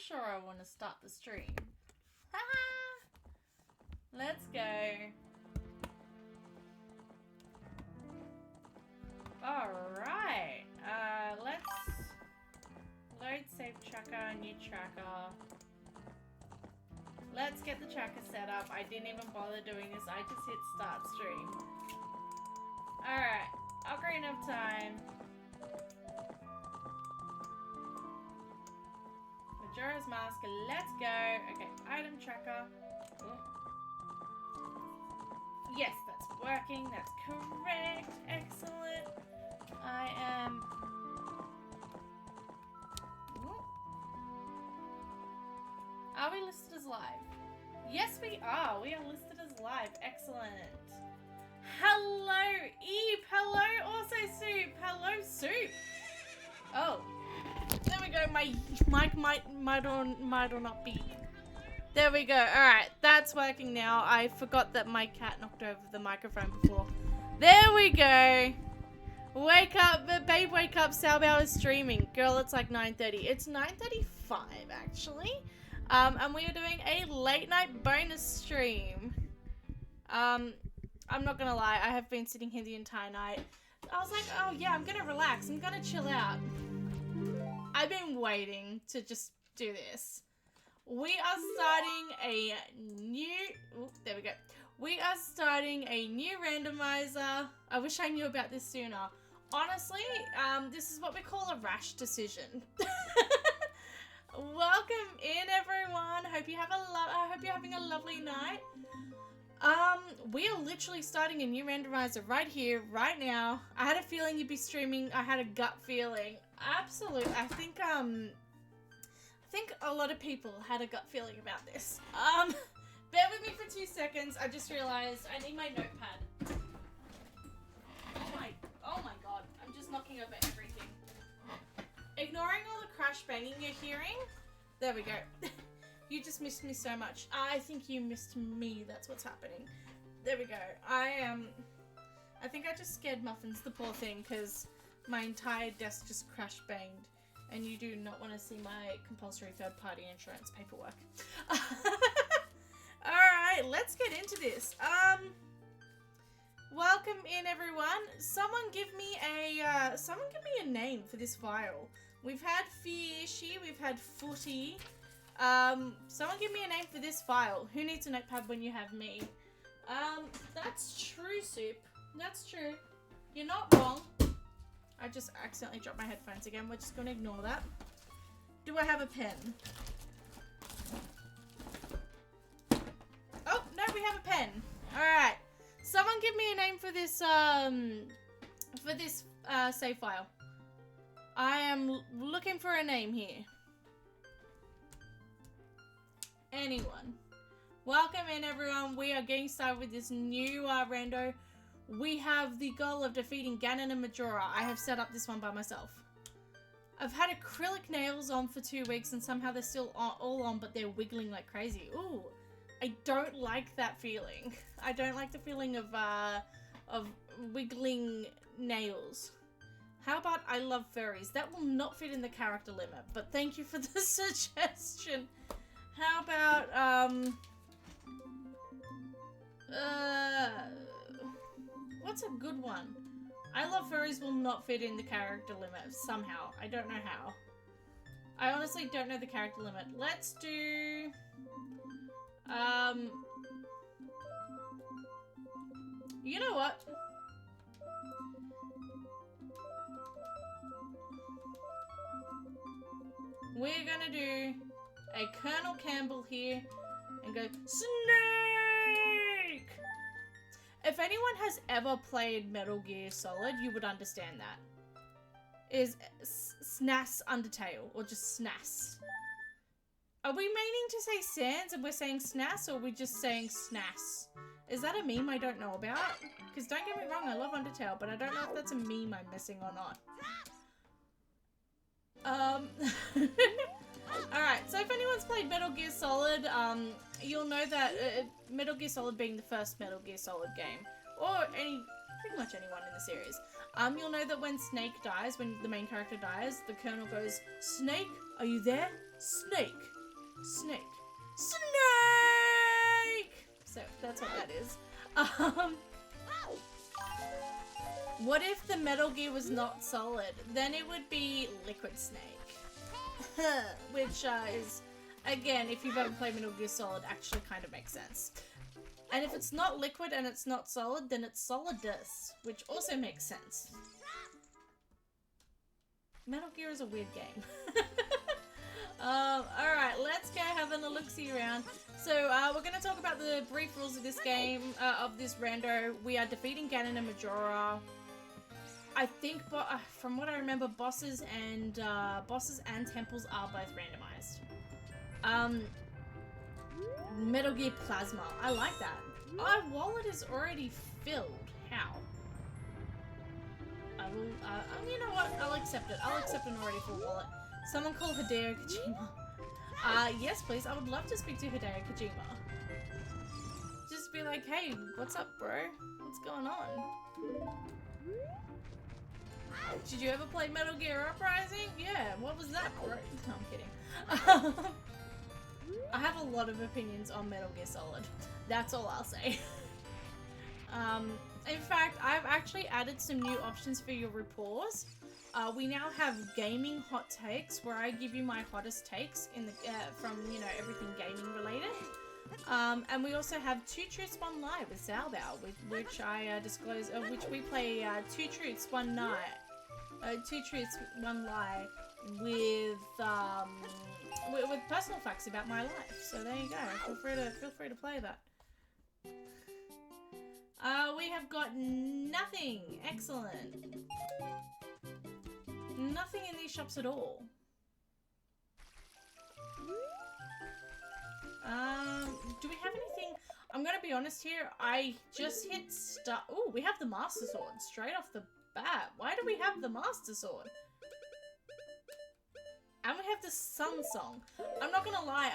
sure I want to start the stream. Haha! Let's go. Alright. Let's load save tracker, new tracker. Let's get the tracker set up. I didn't even bother doing this. I just hit start stream. Alright. Ocarina of Time. Majora's Mask. Let's go. Okay, item tracker. Oh. Yes, that's working. That's correct. Excellent. I am... Are we listed as live? Yes, we are. We are listed as live. Excellent. Hello, Eve. Hello, also Soup. Hello, Soup. Oh. There we go. My mic might or not be. There we go. Alright, that's working now. I forgot that my cat knocked over the microphone before. There we go. Wake up, babe, wake up. Salbao is streaming. Girl, it's like 9:30. It's 9:35 actually. And we are doing a late night bonus stream. I'm not gonna lie, I have been sitting here the entire night. I was like, oh yeah, I'm gonna relax. I'm gonna chill out. I've been waiting to just do this. We are starting a new... Ooh, there we go. We are starting a new randomizer. I wish I knew about this sooner. Honestly, this is what we call a rash decision. Welcome in, everyone. Hope you have I hope you're having a lovely night. We are literally starting a new randomizer right here, right now. I had a feeling you'd be streaming. I had a gut feeling. Absolutely. I think a lot of people had a gut feeling about this. Bear with me for 2 seconds. I just realized I need my notepad. Oh my god. I'm just knocking over everything. Ignoring all the crash banging you're hearing. There we go. You just missed me so much. I think you missed me. That's what's happening. There we go. I think I just scared Muffins, the poor thing, because my entire desk just crash banged. And you do not want to see my compulsory third-party insurance paperwork. Alright, let's get into this. Welcome in, everyone. Someone give me a name for this file. We've had Fishy, we've had Footy. Someone give me a name for this file. Who needs a notepad when you have me? That's true, Soup. That's true. You're not wrong. I just accidentally dropped my headphones again. We're just gonna ignore that. Do I have a pen? Oh, no, we have a pen. Alright. Someone give me a name for this, save file. I am looking for a name here. Anyone. Welcome in, everyone. We are getting started with this new rando. We have the goal of defeating Ganon and Majora. I have set up this one by myself. I've had acrylic nails on for 2 weeks and somehow they're still all on, but they're wiggling like crazy. Ooh, I don't like that feeling. I don't like the feeling of wiggling nails. How about I love furries? That will not fit in the character limit, but thank you for the suggestion. How about, what's a good one? I love furries will not fit in the character limit somehow. I don't know how. I honestly don't know the character limit. Let's do, you know what? We're gonna do a Colonel Campbell here and go Snake! If anyone has ever played Metal Gear Solid, you would understand that. Is SNAAS Undertale, or just SNAAS. Are we meaning to say Sans and we're saying SNAAS, or are we just saying SNAAS? Is that a meme I don't know about? Because don't get me wrong, I love Undertale, but I don't know if that's a meme I'm missing or not. Alright, so if anyone's played Metal Gear Solid, you'll know that Metal Gear Solid being the first Metal Gear Solid game, or pretty much anyone in the series, you'll know that when Snake dies, when the main character dies, the Colonel goes, "Snake, are you there? Snake, Snake. Snake! So, that's what that is. What if the Metal Gear was not solid? Then it would be Liquid Snake. Which is, again, if you've ever played Metal Gear Solid, actually kind of makes sense. And if it's not liquid and it's not solid, then it's Solidus, which also makes sense. Metal Gear is a weird game. Alright, let's go having a look-see around. So, we're going to talk about the brief rules of this game, of this rando. We are defeating Ganon and Majora. I think, from what I remember, bosses and temples are both randomized. Metal Gear Plasma. I like that. Our wallet is already filled. How? I will, you know what? I'll accept it. I'll accept an already full wallet. Someone call Hideo Kojima. Yes, please. I would love to speak to Hideo Kojima. Just be like, hey, what's up, bro? What's going on? Did you ever play Metal Gear Uprising? Yeah, what was that, bro? No, I'm kidding. I have a lot of opinions on Metal Gear Solid. That's all I'll say. In fact, I've actually added some new options for your reports. We now have gaming hot takes, where I give you my hottest takes in the from, you know, everything gaming related. And we also have 2 Truths, 1 Lie with Salbao, which I disclose, which we play 2 Truths, 1 Lie. 2 Truths, 1 Lie with personal facts about my life. So there you go. Feel free to play that. We have got nothing. Excellent. Nothing in these shops at all. Do we have anything? I'm gonna be honest here. I just hit start. Oh, we have the Master Sword straight off the bat. Why do we have the Master Sword? And we have the Sun Song. I'm not gonna lie.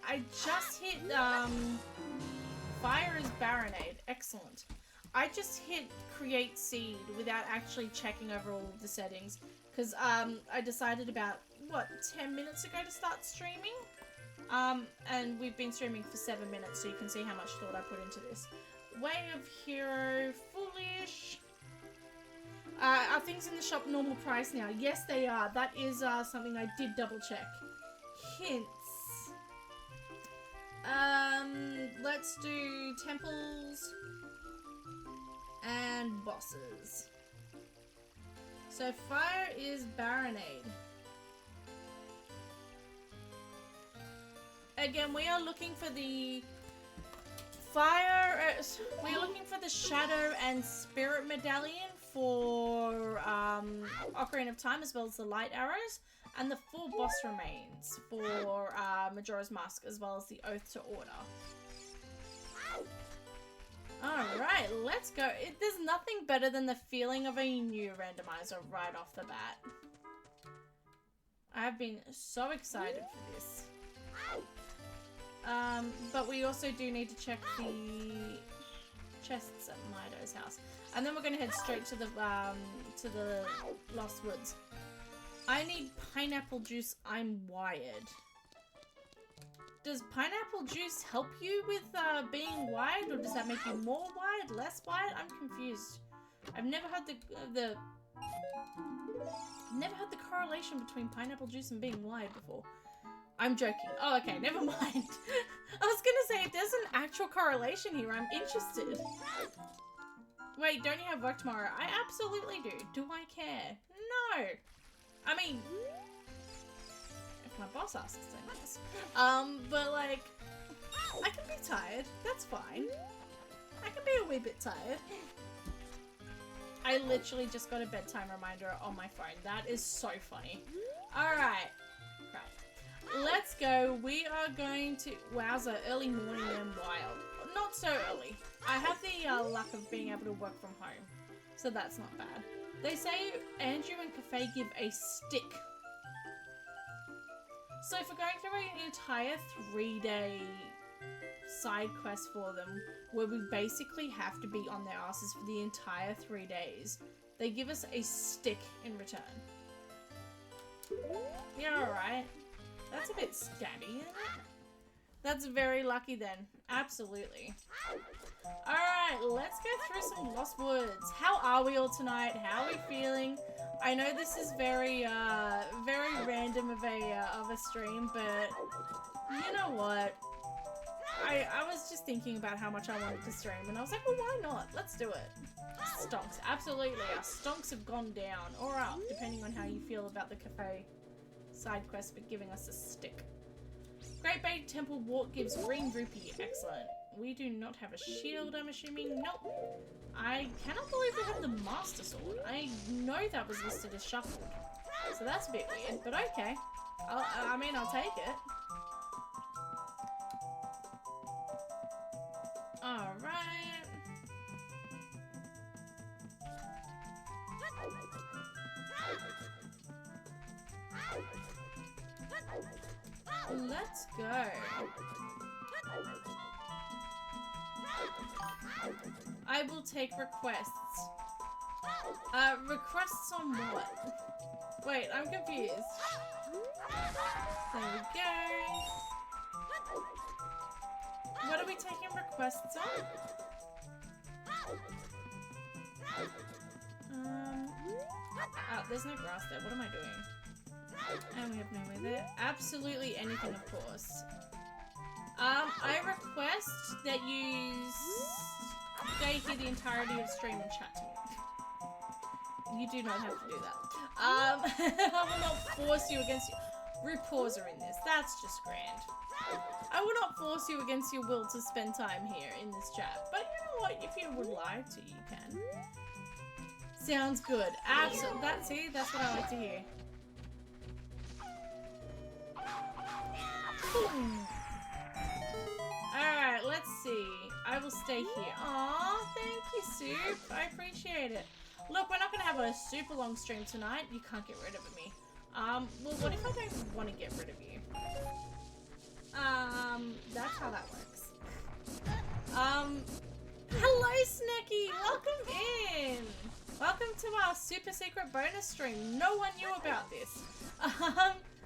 I just hit Fire is Baronade. Excellent. I just hit Create Seed without actually checking over all of the settings, because I decided about, what, 10 minutes ago to start streaming? And we've been streaming for 7 minutes, so you can see how much thought I put into this. Way of Hero, Foolish. Are things in the shop normal price now? Yes, they are. That is something I did double check. Hints. Let's do temples and bosses. So Fire is Baronade. Again, we are looking for the Fire. We are looking for the Shadow and Spirit Medallion for Ocarina of Time, as well as the Light Arrows, and the 4 boss remains for Majora's Mask, as well as the Oath to Order. Alright, let's go. There's nothing better than the feeling of a new randomizer right off the bat. I've been so excited for this. But we also do need to check the chests at Mido's house. And then we're going to head straight to the Lost Woods. I need pineapple juice. I'm wired. Does pineapple juice help you with being wired, or does that make you more wired, less wired? I'm confused. I've never had the correlation between pineapple juice and being wired before. I'm joking. Oh, okay, never mind. I was gonna say, if there's an actual correlation here, I'm interested. Wait, don't you have work tomorrow? I absolutely do. Do I care? No. I mean, if my boss asks, then yes. But like, I can be tired. That's fine. I can be a wee bit tired. I literally just got a bedtime reminder on my phone. That is so funny. Alright. Right. Let's go. We are going to... Wowza, early morning and wild. Not so early. I have the luck of being able to work from home. So that's not bad. They say Andrew and Cafe give a stick. So if we're going through an entire 3-day side quest for them, where we basically have to be on their asses for the entire 3 days, they give us a stick in return. Yeah, alright. That's a bit stabby, isn't it? That's very lucky then. Absolutely. Alright, let's go through some Lost Woods. How are we all tonight? How are we feeling? I know this is very random of a stream, but you know what? I was just thinking about how much I wanted to stream, and I was like, well, why not? Let's do it. Stonks, absolutely. Our stonks have gone down, or up, depending on how you feel about the cafe side quest for giving us a stick. Great Bay Temple Walk gives green rupee. Excellent. We do not have a shield, I'm assuming. Nope. I cannot believe we have the Master Sword. I know that was listed as shuffled. So that's a bit weird, but okay. I mean, I'll take it. Alright. Let's go. I will take requests. Requests on what? Wait, I'm confused. There we go. What are we taking requests on? There's no grass there. What am I doing? And we have nowhere there. Absolutely anything, of course. I request that you stay here the entirety of stream and chat to me. You do not have to do that. I will not force you against you. RuPaws are in this. That's just grand. I will not force you against your will to spend time here in this chat. But you know what? If you would like to, you can. Sounds good. Absolutely. That's what I like to hear. Alright, let's see. I will stay here. Aw, thank you, Soup. I appreciate it. Look, we're not going to have a super long stream tonight. You can't get rid of me. Well, what if I don't want to get rid of you? That's how that works. Hello, Snacky! Welcome in! Welcome to our super secret bonus stream. No one knew about this.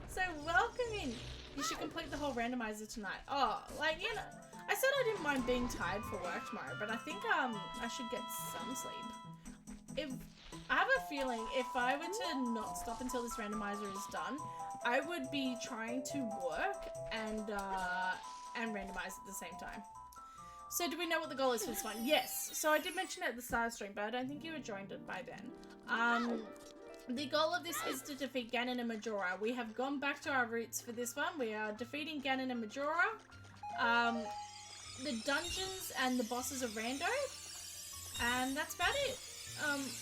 So welcome in. You should complete the whole randomizer tonight. Oh, like, you know, I said I didn't mind being tired for work tomorrow, but I think, I should get some sleep. I have a feeling if I were to not stop until this randomizer is done, I would be trying to work and randomize at the same time. So do we know what the goal is for this one? Yes. So I did mention it at the start of the stream, but I don't think you had joined it by then. The goal of this is to defeat Ganon and Majora. We have gone back to our roots for this one. We are defeating Ganon and Majora. The dungeons and the bosses are randoed. And that's about it.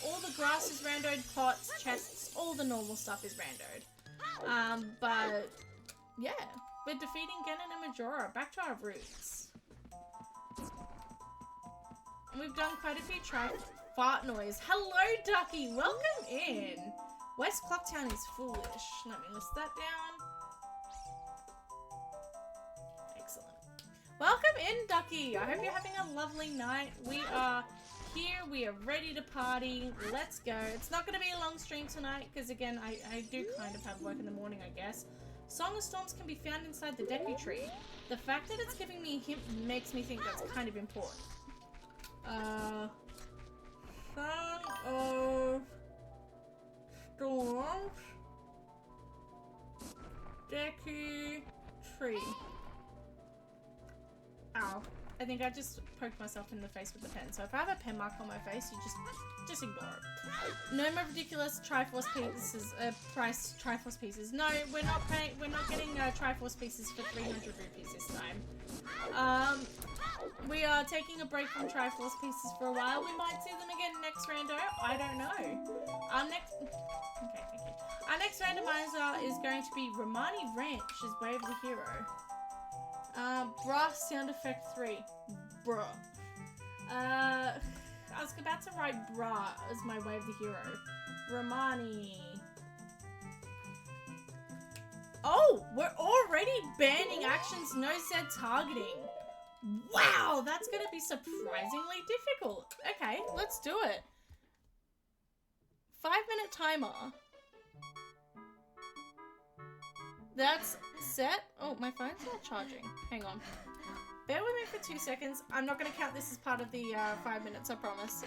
All the grass is randoed, pots, chests, all the normal stuff is randoed. But yeah, we're defeating Ganon and Majora. Back to our roots. And we've done quite a few fart noise. Hello, Ducky. Welcome in. West Clocktown is foolish. Let me list that down. Excellent. Welcome in, Ducky. I hope you're having a lovely night. We are here. We are ready to party. Let's go. It's not going to be a long stream tonight because, again, I do kind of have work in the morning, I guess. Song of Storms can be found inside the Deku Tree. The fact that it's giving me a hint makes me think that's kind of important. Song of Storms, Deku Tree. Ow. I think I just poked myself in the face with the pen. So if I have a pen mark on my face, you just ignore it. No more ridiculous Triforce pieces, priced Triforce pieces. No, we're not paying, we're not getting Triforce pieces for 300 rupees this time. We are taking a break from Triforce pieces for a while. We might see them again next rando. I don't know. Okay, thank you. Our next randomizer is going to be Romani Ranch's Way of the Hero. Bruh sound effect 3. Bruh. I was about to write bruh as my Way of the Hero. Romani. Oh, we're already banning actions no Z targeting. Wow, that's going to be surprisingly difficult. Okay, let's do it. 5-minute timer. That's set. Oh, my phone's not charging. Hang on. Bear with me for 2 seconds. I'm not going to count this as part of the 5 minutes, I promise.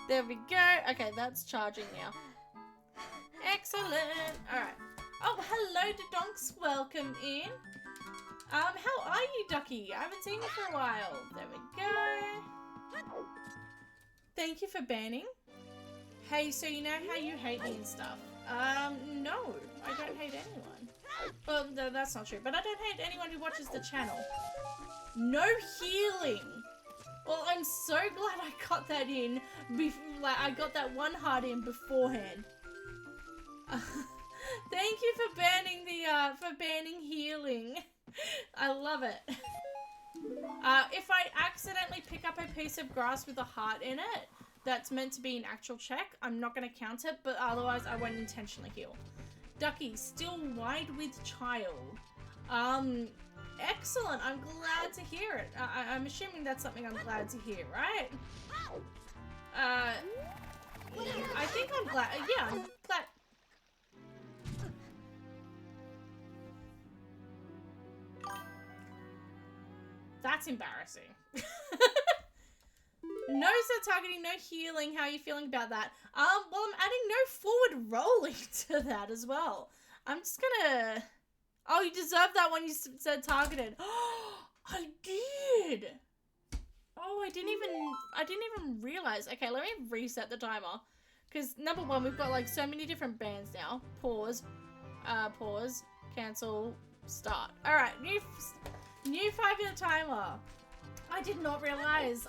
There we go. Okay, that's charging now. Excellent. Alright. Oh, hello, Donks. Welcome in. How are you, Ducky? I haven't seen you for a while. There we go. Thank you for banning. Hey, so you know how you hate me and stuff? No. I don't hate anyone. Well, no, that's not true. But I don't hate anyone who watches the channel. No healing. Well, I'm so glad I got that in. Like, I got that one heart in beforehand. Thank you for banning the banning healing. I love it. If I accidentally pick up a piece of grass with a heart in it, that's meant to be an actual check, I'm not going to count it, but otherwise I won't intentionally heal. Ducky, still wide with child. Excellent. I'm glad to hear it. I'm assuming that's something I'm glad to hear, right? I think I'm glad. Yeah, I'm glad. That's embarrassing. No set targeting, no healing. How are you feeling about that? Well, I'm adding no forward rolling to that as well. I'm just gonna... Oh, you deserve that when you said targeted. Oh, I did. Oh, I didn't even realize. Okay, let me reset the timer. Because number one, we've got like so many different bands now. Pause, pause, cancel, start. All right, new 5-minute timer. I did not realize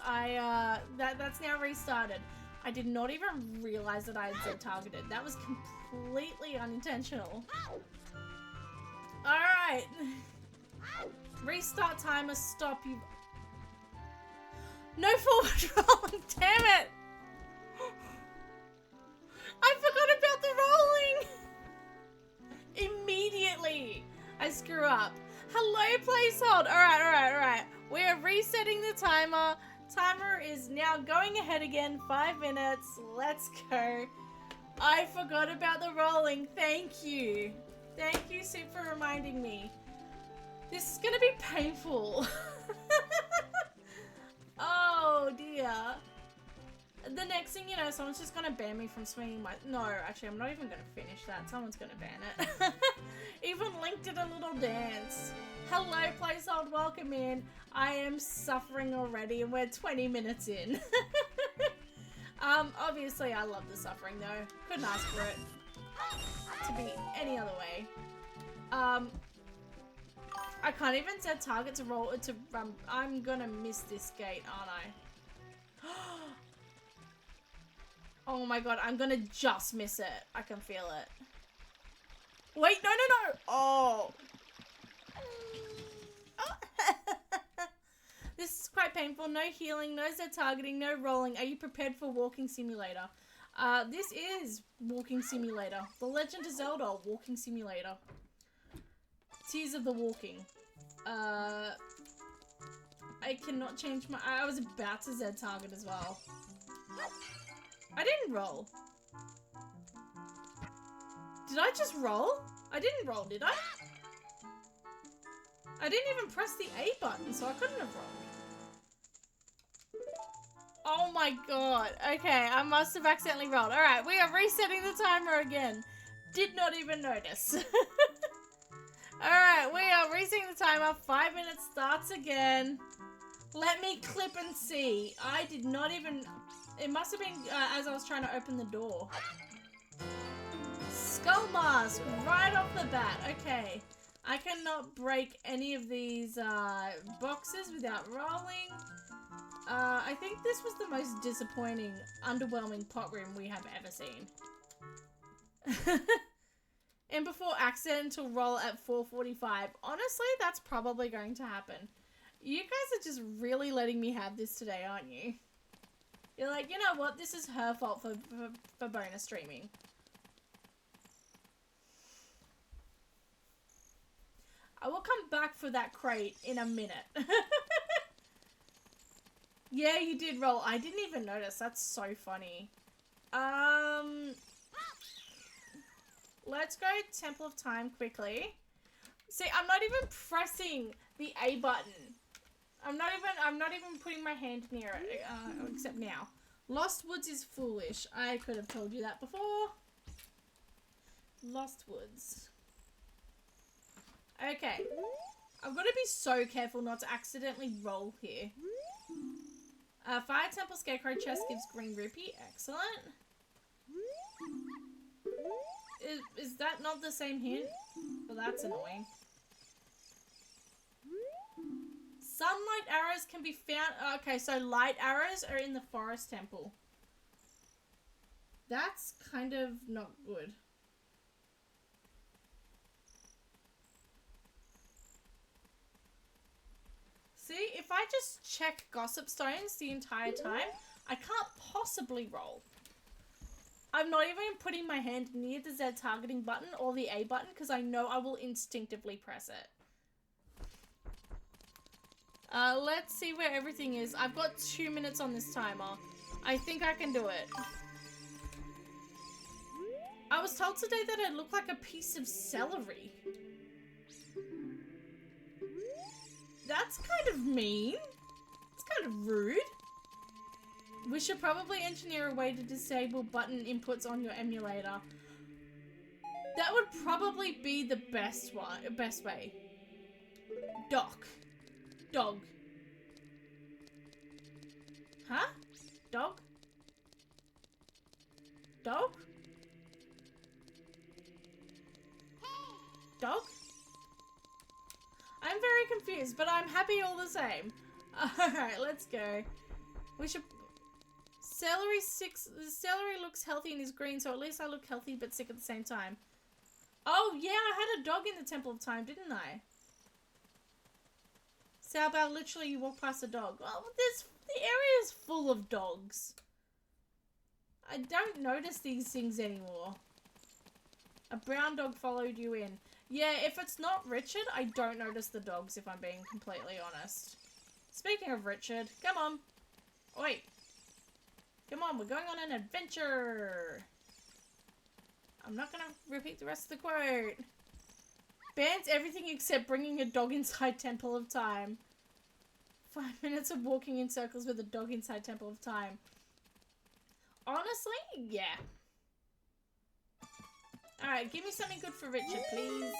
that's now restarted. I did not even realize that I had said targeted. That was completely unintentional. Alright. Restart timer, stop you. No forward rolling, damn it! I forgot about the rolling! Immediately, I screw up. Hello, placehold. Alright. We are resetting the timer. Timer is now going ahead again. 5 minutes. Let's go. I forgot about the rolling. Thank you. Thank you, Soup, for reminding me. This is gonna be painful. Oh, dear. The next thing you know, someone's just gonna ban me from swinging my... No, actually, I'm not even gonna finish that. Someone's gonna ban it. Even Link did a little dance. Hello, placehold. Welcome in. I am suffering already, and we're 20 minutes in. Obviously, I love the suffering, though. Couldn't ask for it to be any other way. I can't even set target to roll to run. I'm gonna miss this gate, aren't I? Oh my god, I'm gonna just miss it. I can feel it. Wait, no. Oh. This is quite painful. No healing, no Z targeting, no rolling. Are you prepared for Walking Simulator? This is Walking Simulator. The Legend of Zelda Walking Simulator. Tears of the Walking. I cannot change my... I was about to Z target as well. I didn't roll. Did I just roll? I didn't roll, did I? I didn't even press the A button, so I couldn't have rolled. Oh my god. Okay, I must have accidentally rolled. Alright, we are resetting the timer again. Did not even notice. Alright, we are resetting the timer. 5 minutes starts again. Let me clip and see. I did not even... It must have been as I was trying to open the door. Skull mask right off the bat. Okay. I cannot break any of these boxes without rolling. I think this was the most disappointing, underwhelming pot room we have ever seen. And before accidental roll at 4:45. Honestly, that's probably going to happen. You guys are just really letting me have this today, aren't you? You're like, you know what? This is her fault for bonus streaming. I will come back for that crate in a minute. Yeah, you did roll. I didn't even notice. That's so funny. Let's go Temple of Time quickly. See, I'm not even pressing the A button. I'm not even putting my hand near it, except now. Lost Woods is foolish. I could have told you that before. Lost Woods. Okay. I've got to be so careful not to accidentally roll here. Fire Temple Scarecrow chest gives green rupee. Excellent. Is that not the same hint? Well, that's annoying. Sunlight arrows can be found... Okay, so light arrows are in the Forest Temple. That's kind of not good. See, if I just check Gossip Stones the entire time, I can't possibly roll. I'm not even putting my hand near the Z targeting button or the A button because I know I will instinctively press it. Let's see where everything is. I've got 2 minutes on this timer. I think I can do it. I was told today that it looked like a piece of celery. That's kind of mean. It's kind of rude. We should probably engineer a way to disable button inputs on your emulator. That would probably be the best way. Dog. Huh? Dog? Dog? Dog? I'm very confused, but I'm happy all the same. Alright, let's go. We should... Celery looks healthy and is green, so at least I look healthy but sick at the same time. Oh, yeah, I had a dog in the Temple of Time, didn't I? Salbao, literally, you walk past a dog. Well, the area is full of dogs. I don't notice these things anymore. A brown dog followed you in. Yeah, if it's not Richard, I don't notice the dogs, if I'm being completely honest. Speaking of Richard, come on. Wait. Come on, we're going on an adventure. I'm not gonna repeat the rest of the quote. Bans everything except bringing a dog inside Temple of Time. 5 minutes of walking in circles with a dog inside Temple of Time. Honestly, yeah. Alright, give me something good for Richard, please.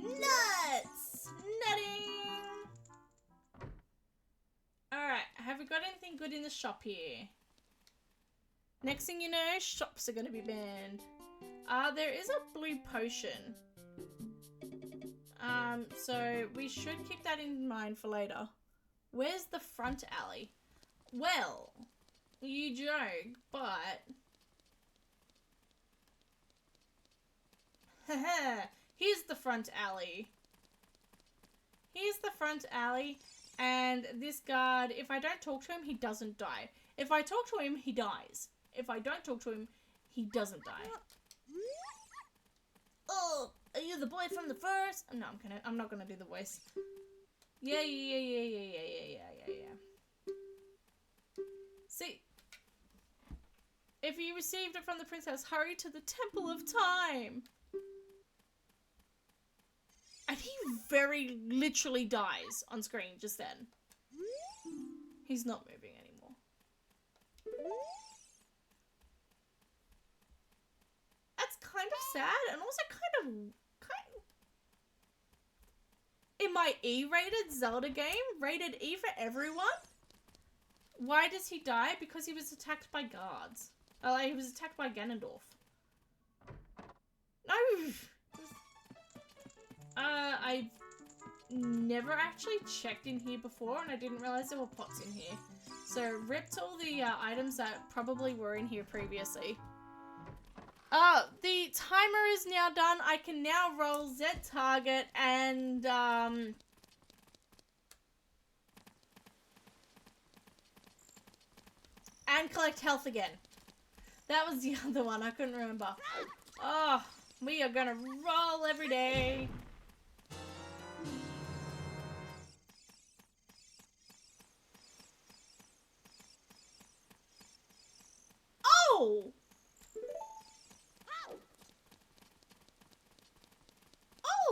Nuts! Nutting! Alright, have we got anything good in the shop here? Next thing you know, shops are going to be banned. There is a blue potion. So we should keep that in mind for later. Where's the front alley? Well, you joke, but... Haha, here's the front alley. Here's the front alley, and this guard, if I don't talk to him, he doesn't die. If I talk to him, he dies. If I don't talk to him, he doesn't die. Oh, are you the boy from the first? No, I'm not gonna do the voice. Yeah. See, if you received it from the princess, hurry to the Temple of Time. And he very literally dies on screen just then. He's not moving anymore. That's kind of sad and also kind of... In my E-rated Zelda game, rated E for everyone, why does he die? Because he was attacked by guards. He was attacked by Ganondorf. No! I've never actually checked in here before, and I didn't realize there were pots in here. So, ripped all the items that probably were in here previously. The timer is now done. I can now roll Z target and, and collect health again. That was the other one. I couldn't remember. Oh, we are gonna roll every day. Oh!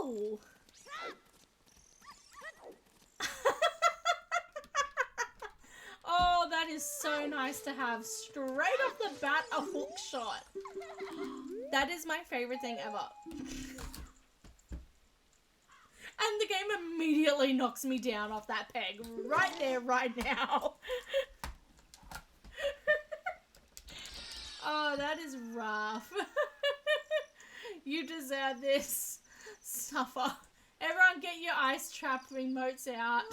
Whoa! Oh, that is so nice to have straight off the bat a hook shot. That is my favorite thing ever. And the game immediately knocks me down off that peg. Right there, right now. Oh, that is rough. You deserve this. Suffer. Everyone get your ice trap remotes out.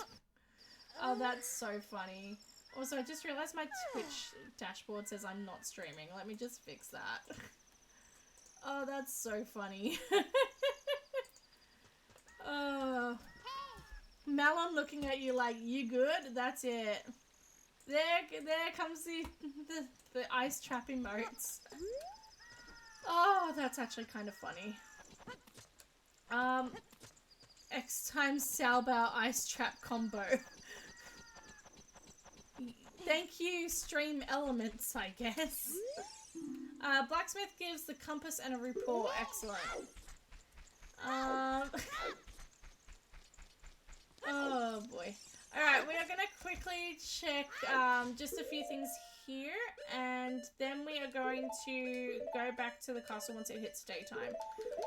Oh, that's so funny. Also, I just realized my Twitch dashboard says I'm not streaming. Let me just fix that. Oh, that's so funny. Oh, Malon looking at you like, you good? That's it. There comes the ice trap emotes. Oh, that's actually kind of funny. X times Salbow ice trap combo. Thank you, stream elements, I guess. Blacksmith gives the compass and a report. Excellent. Oh boy. Alright, we are gonna quickly check just a few things here, and then we are going to go back to the castle once it hits daytime.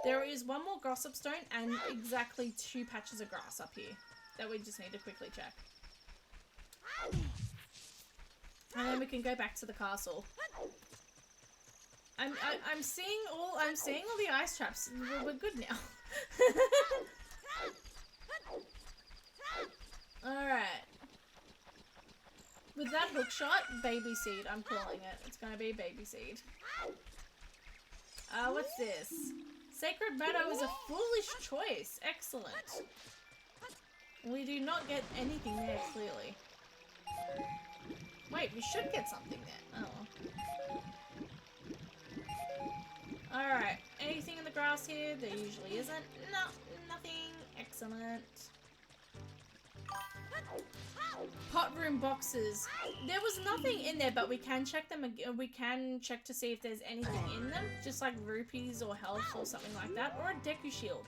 There is one more gossip stone and exactly 2 patches of grass up here that we just need to quickly check. And then we can go back to the castle. I'm seeing all the ice traps. We're good now. Alright. With that hook shot, baby seed, I'm calling it. It's gonna be baby seed. What's this? Sacred Meadow is a foolish choice. Excellent. We do not get anything there, clearly. Wait, we should get something there. Oh. Alright. Anything in the grass here? There usually isn't. No, nothing. Excellent. Pot room boxes. There was nothing in there, but we can check them. We can check to see if there's anything in them, just like rupees or health or something like that, or a Deku shield.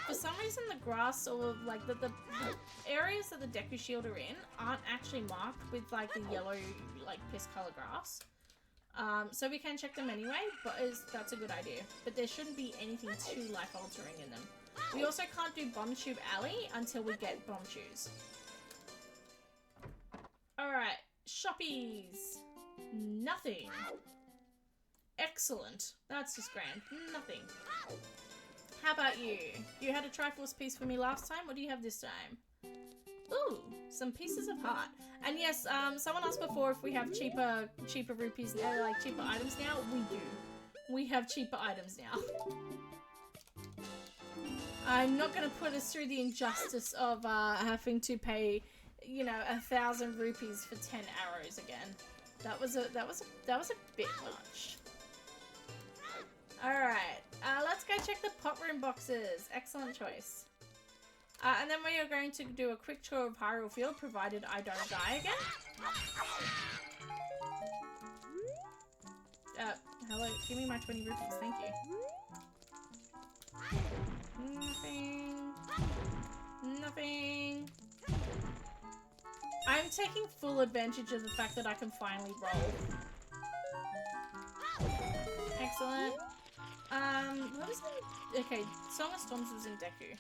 For some reason, the grass or like the areas that the Deku shield are in aren't actually marked with like the yellow like piss color grass. So we can check them anyway, but that's a good idea. But there shouldn't be anything too life altering in them. We also can't do Bomb Tube Alley until we get Bomb Shoes. Alright, shoppies. Nothing. Excellent. That's just grand. Nothing. How about you? You had a Triforce piece for me last time. What do you have this time? Ooh, some pieces of heart. And yes, someone asked before if we have cheaper rupees now, like cheaper items now. We do. We have cheaper items now. I'm not going to put us through the injustice of having to pay, you know, 1,000 rupees for 10 arrows again. That was a bit much. All right, let's go check the pot room boxes. Excellent choice. And then we are going to do a quick tour of Hyrule Field, provided I don't die again. Hello, give me my 20 rupees, thank you. Nothing. Nothing. I'm taking full advantage of the fact that I can finally roll. Excellent. What was it? Okay, Song of Storms was in Deku.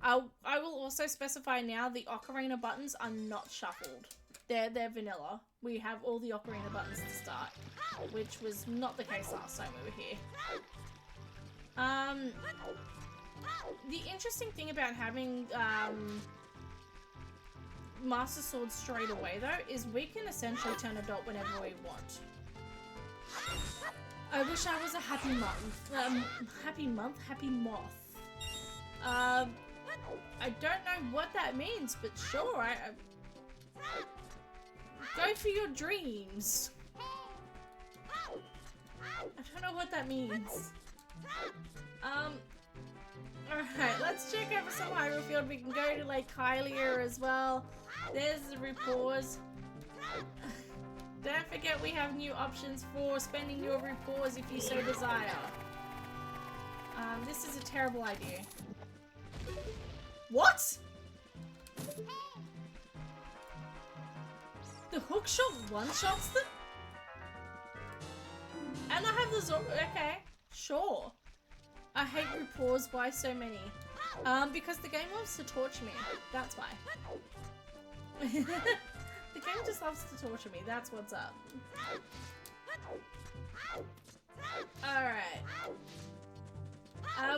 I will also specify now the Ocarina buttons are not shuffled. They're vanilla. We have all the Ocarina buttons to start, which was not the case last time we were here. The interesting thing about having Master Sword straight away though is we can essentially turn adult whenever we want. I wish I was a happy month. Happy moth. I don't know what that means, but sure, go for your dreams. I don't know what that means. Alright, let's check over some Hyrule Field. We can go to Lake Hylia as well. There's the Rupees. Don't forget we have new options for spending your Rupees if you so desire. This is a terrible idea. What? The hook shot one-shots them? And I have the okay, sure. I hate reports. Why so many? Because the game loves to torture me. That's why. The game just loves to torture me. That's what's up. Alright.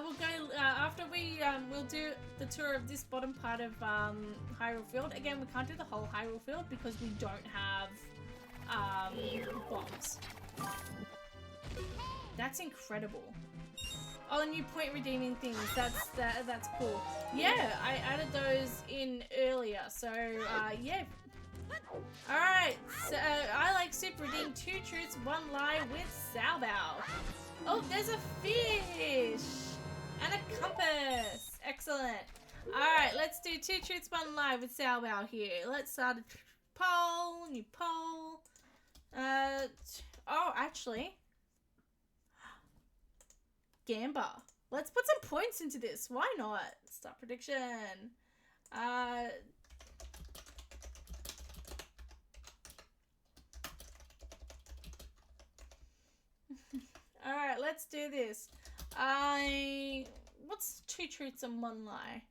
We'll go, after we'll do the tour of this bottom part of, Hyrule Field. Again, we can't do the whole Hyrule Field because we don't have, bombs. That's incredible. Oh, new point redeeming things. That's cool. Yeah, I added those in earlier. So, yeah. Alright, so I like super redeem 2 truths, 1 lie with Salbow. Oh, there's a fish! And a compass! Excellent. Alright, let's do 2 truths, 1 lie with Salbow here. Let's start a poll, new poll. Oh, actually. Gamba. Let's put some points into this. Why not? Start prediction. Alright, let's do this. What's 2 truths and 1 lie?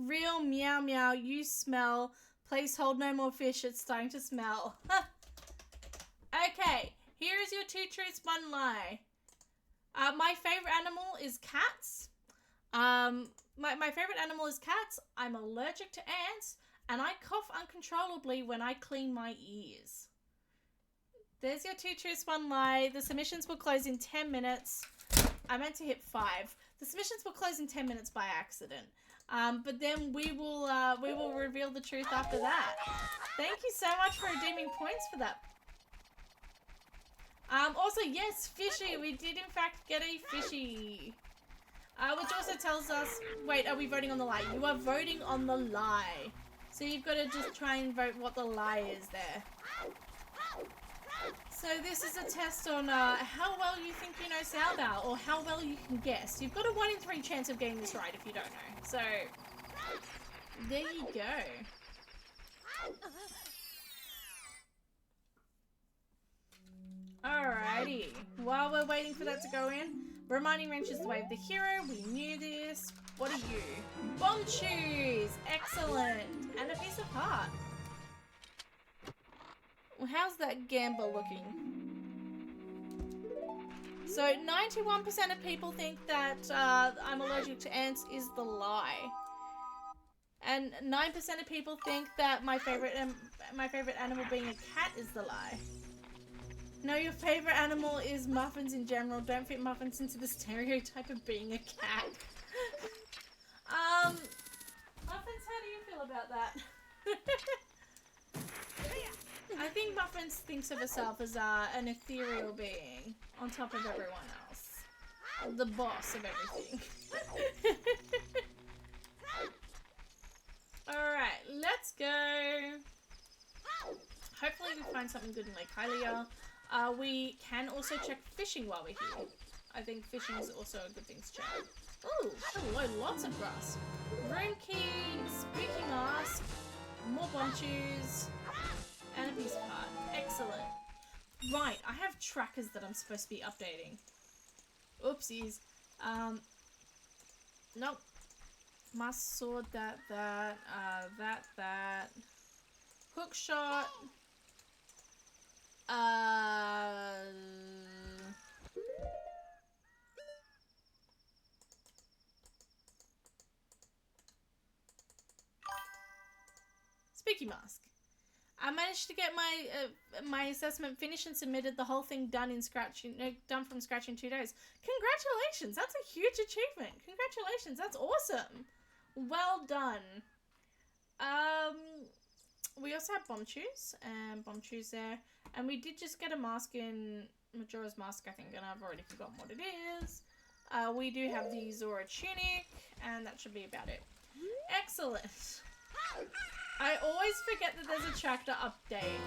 Real meow meow, you smell. Please hold no more fish, it's starting to smell. Okay, here is your 2 truths, 1 lie. My favorite animal is cats. My favorite animal is cats. I'm allergic to ants, and I cough uncontrollably when I clean my ears. There's your 2 truths, 1 lie. The submissions will close in 10 minutes. I meant to hit 5. The submissions will close in 10 minutes by accident. But then we will reveal the truth after that. Thank you so much for redeeming points for that. Also, yes, fishy. We did in fact get a fishy. Which also tells us, wait, are we voting on the lie? You are voting on the lie. So you've got to just try and vote what the lie is there. So this is a test on how well you think you know Salbow, or how well you can guess. You've got a 1 in 3 chance of getting this right if you don't know. So, there you go. Alrighty. While we're waiting for that to go in, reminding wrench is the way of the hero. We knew this. What are you? Bomb shoes! Excellent! And a piece of heart. Well, how's that Gamba looking? So 91% of people think that I'm allergic to ants is the lie. And 9% of people think that my favorite animal being a cat is the lie. No, your favorite animal is muffins in general. Don't fit muffins into the stereotype of being a cat. Muffins, how do you feel about that? I think Muffins thinks of herself as an ethereal being on top of everyone else. The boss of everything. Alright, let's go. Hopefully we find something good in Lake Hylia. We can also check fishing while we're here. I think fishing is also a good thing to check. Ooh, hello, lots of grass. Room key, spooky mask, more bomb shoes. And a piece of heart. Excellent. Right, I have trackers that I'm supposed to be updating. Oopsies. Nope. Must sword, that. Hook shot. spooky mask. I managed to get my my assessment finished and submitted the whole thing done done from scratch in 2 days. Congratulations! That's a huge achievement. Congratulations! That's awesome. Well done. We also have bomb shoes there, and we did just get a mask in Majora's Mask, I think, and I've already forgotten what it is. We do have the Zora tunic, and that should be about it. Excellent. I always forget that there's a tractor update.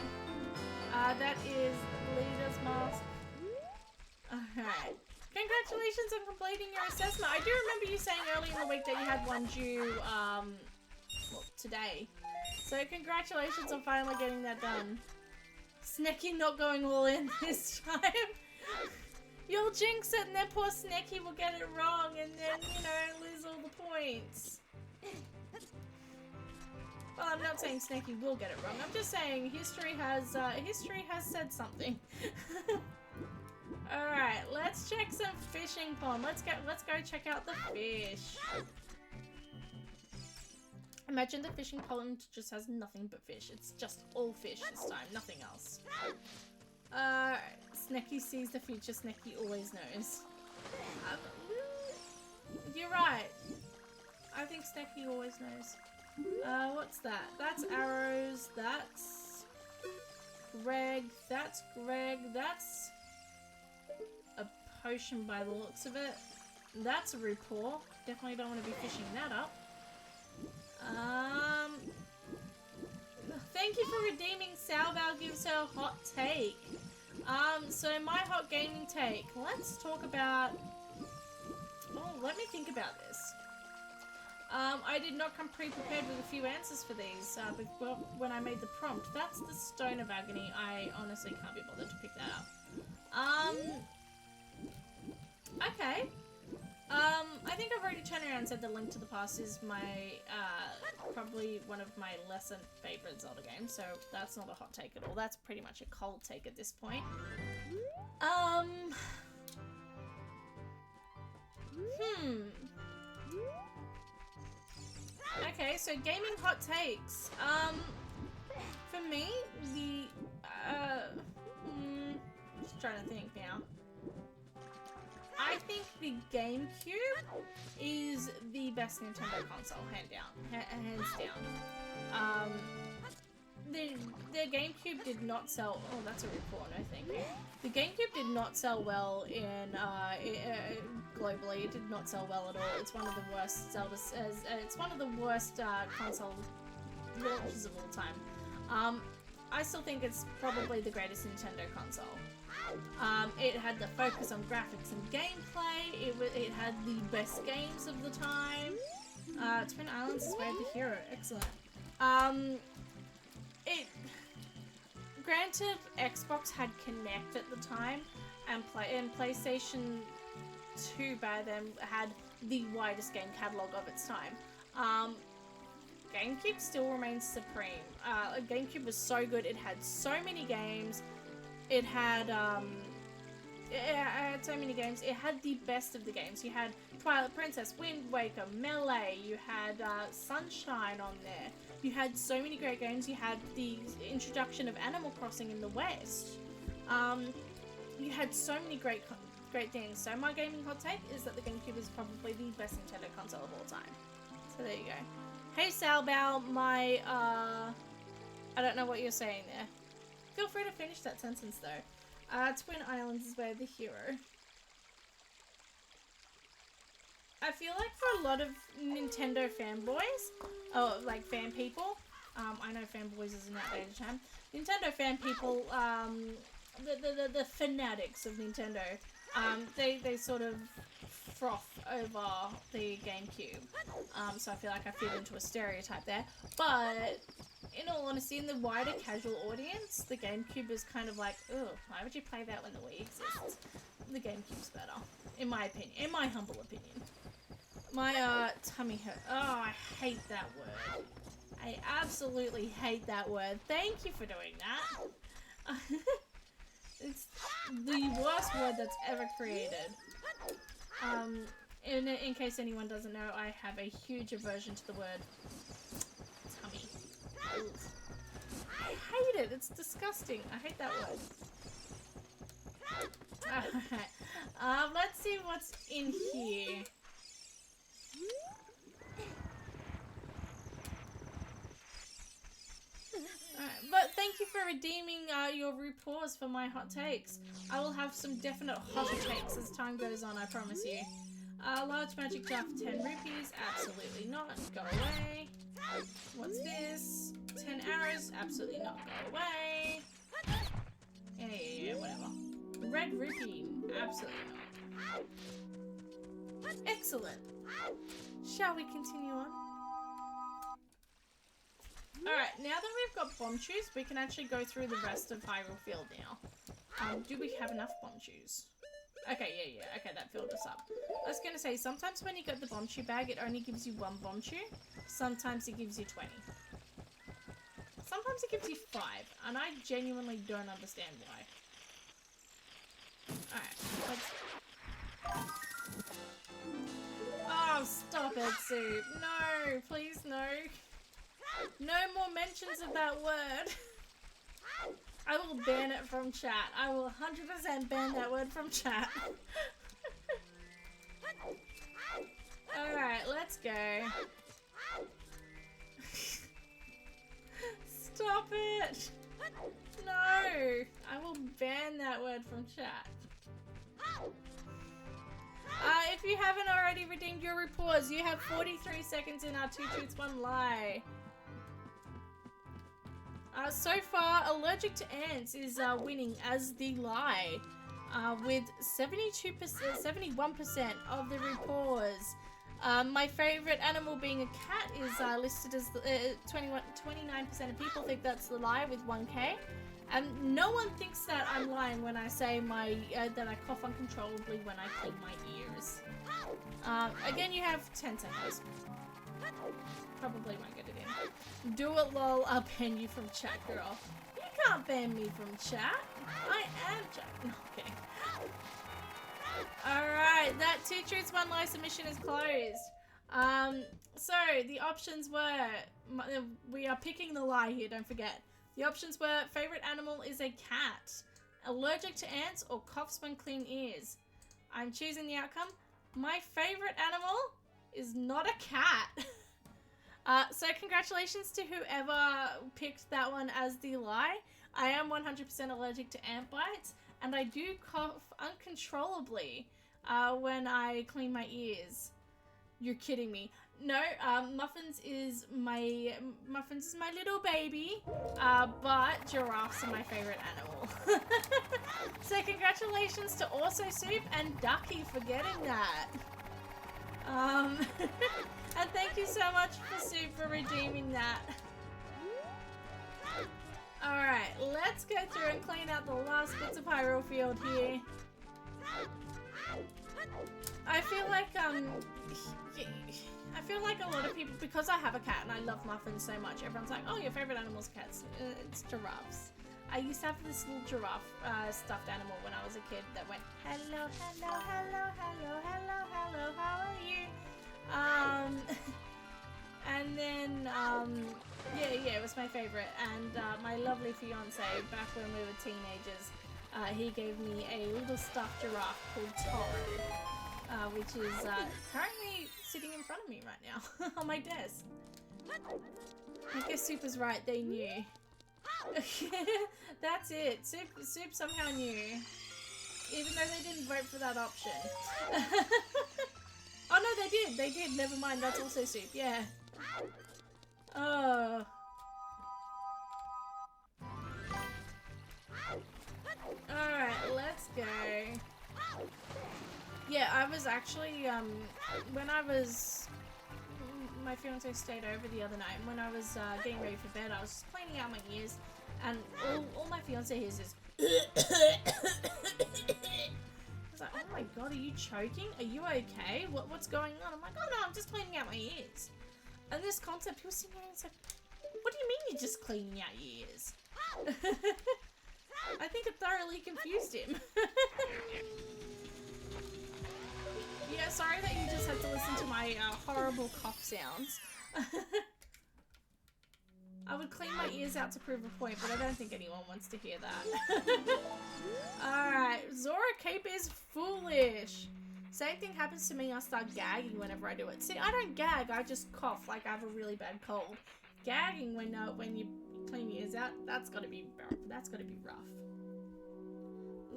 That is Leader's mask. Alright. Congratulations on completing your assessment. I do remember you saying earlier in the week that you had one due, well, today. So congratulations on finally getting that done. Sneaky not going all in this time. You'll jinx it and then poor Sneaky will get it wrong and then, you know, lose all the points. Well, I'm not saying Sneaky will get it wrong. I'm just saying history has said something. Alright, let's check some fishing pond. Let's go check out the fish. Imagine the fishing pond just has nothing but fish. It's just all fish this time, nothing else. Sneaky sees the future, Sneaky always knows. You're right. I think Sneaky always knows. What's that? That's arrows, that's Greg, that's a potion by the looks of it. That's a RuPaul. Definitely don't want to be fishing that up. Thank you for redeeming. Salval gives her a hot take. So my hot gaming take. Let's talk about... Oh, let me think about this. I did not come pre-prepared with a few answers for these, when I made the prompt. That's the Stone of Agony. I honestly can't be bothered to pick that up. Okay. I think I've already turned around and said the Link to the Past is my, probably one of my lesser favorite Zelda games, so that's not a hot take at all. That's pretty much a cold take at this point. Okay, so gaming hot takes. For me, just trying to think now. I think the GameCube is the best Nintendo console, hands down. The GameCube did not sell. Oh, that's a report. No, thank you. The GameCube did not sell well in globally. It did not sell well at all. It's one of the worst Zelda's. It's one of the worst console launches of all time. I still think it's probably the greatest Nintendo console. It had the focus on graphics and gameplay. It had the best games of the time. Twin Islands is Way of the Hero. Excellent. Granted, Xbox had Kinect at the time, and PlayStation 2 by then had the widest game catalog of its time. GameCube still remains supreme. GameCube was so good. It had so many games. It had so many games. It had the best of the games. You had Twilight Princess, Wind Waker, Melee. You had Sunshine on there. You had so many great games. You had the introduction of Animal Crossing in the West. You had so many great things. So my gaming hot take is that the GameCube is probably the best Nintendo console of all time. So there you go. Hey Salbal, my I don't know what you're saying there. Feel free to finish that sentence though. Twin Islands is Way of the Hero. I feel like for a lot of Nintendo fanboys, like fan people, I know fanboys is an outdated term. Nintendo fan people, the fanatics of Nintendo, they sort of froth over the GameCube. So I feel like I fit into a stereotype there. But in all honesty, in the wider casual audience, the GameCube is kind of like, ugh, why would you play that when the Wii exists? The GameCube's better, in my opinion, in my humble opinion. My tummy hurt. Oh, I hate that word. I absolutely hate that word. Thank you for doing that. It's the worst word that's ever created. In case anyone doesn't know, I have a huge aversion to the word tummy. I hate it. It's disgusting. I hate that word. Alright. Let's see what's in here. Alright, but thank you for redeeming your reports for my hot takes. I will have some definite hotter takes as time goes on, I promise you. Large magic jar for 10 rupees. Absolutely not. Go away. What's this? 10 arrows. Absolutely not. Go away. Yeah, whatever. Red rupee. Absolutely not. Excellent. Shall we continue on? Alright, now that we've got bomb shoes, we can actually go through the rest of Hyrule Field now. Do we have enough bomb shoes? Okay, yeah. Okay, that filled us up. I was going to say, sometimes when you get the bomb shoe bag, it only gives you 1 bomb shoe. Sometimes it gives you 20. Sometimes it gives you 5, and I genuinely don't understand why. Alright, let's... Oh, stop it, Soup. No, please, no. No more mentions of that word. I will ban it from chat. I will 100% ban that word from chat. Alright, let's go. Stop it! No! I will ban that word from chat. If you haven't already redeemed your reports, you have 43 seconds in our 2 Truths 1 Lie. So far, Allergic to Ants is winning as the lie, with 71% of the reports. My favourite animal being a cat is listed as 29% of people think that's the lie with 1k. And no one thinks that I'm lying when I say that I cough uncontrollably when I clean my ears. Again, you have 10 seconds. Probably won't get it in. Do it, lol. I'll ban you from chat, girl. You can't ban me from chat. I am chat. No, okay. Alright, that 2 Truths 1 Lie submission is closed. So the options were, we are picking the lie here, don't forget. The options were, favorite animal is a cat, allergic to ants, or coughs when clean ears. I'm choosing the outcome. My favorite animal is not a cat. So congratulations to whoever picked that one as the lie. I am 100% allergic to ant bites, and I do cough uncontrollably when I clean my ears. You're kidding me. No, Muffins is my little baby, but giraffes are my favorite animal. So congratulations to Also Soup and Ducky for getting that. And thank you so much for Soup for redeeming that. Alright, let's go through and clean out the last bits of Hyrule Field here. I feel like a lot of people, because I have a cat and I love Muffins so much, everyone's like, oh, your favorite animal's cats. It's giraffes. I used to have this little giraffe stuffed animal when I was a kid that went, hello, hello, hello, hello, hello, hello, how are you? And then, yeah, it was my favorite. And my lovely fiance, back when we were teenagers, he gave me a little stuffed giraffe called Toro, which is currently sitting in front of me right now on my desk. I guess Soup was right, they knew. That's it. Soup somehow knew, even though they didn't vote for that option. Oh no, they did. Never mind. That's Also Soup. Yeah. Oh. All right, let's go. Yeah, I was actually when my fiance stayed over the other night, and when I was getting ready for bed, I was just cleaning out my ears, and all my fiance hears is I was like, oh my god, are you choking? Are you okay? What's going on? I'm like, oh no, I'm just cleaning out my ears. And this concept, he was sitting there and said, what do you mean you're just cleaning out your ears? I think it thoroughly confused him. Yeah, sorry that you just had to listen to my horrible cough sounds. I would clean my ears out to prove a point, but I don't think anyone wants to hear that. Alright, Zora Cape is foolish. Same thing happens to me, I start gagging whenever I do it. See, I don't gag, I just cough like I have a really bad cold. Gagging when you clean your ears out, that's gotta be rough.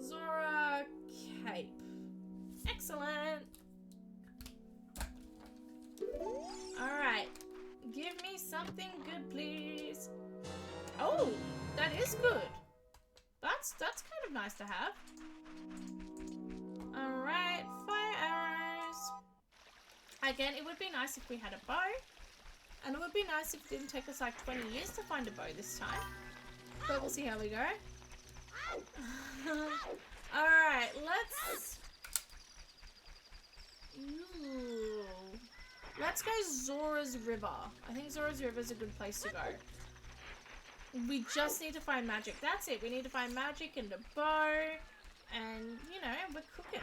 Zora Cape. Excellent. Alright. Give me something good, please. Oh, that is good. That's kind of nice to have. Alright, fire arrows. Again, it would be nice if we had a bow. And it would be nice if it didn't take us like 20 years to find a bow this time. But we'll see how we go. Alright, let's... Ooh. Let's go Zora's River. I think Zora's River is a good place to go. We just need to find magic. That's it. We need to find magic and a bow. And, you know, we're cooking.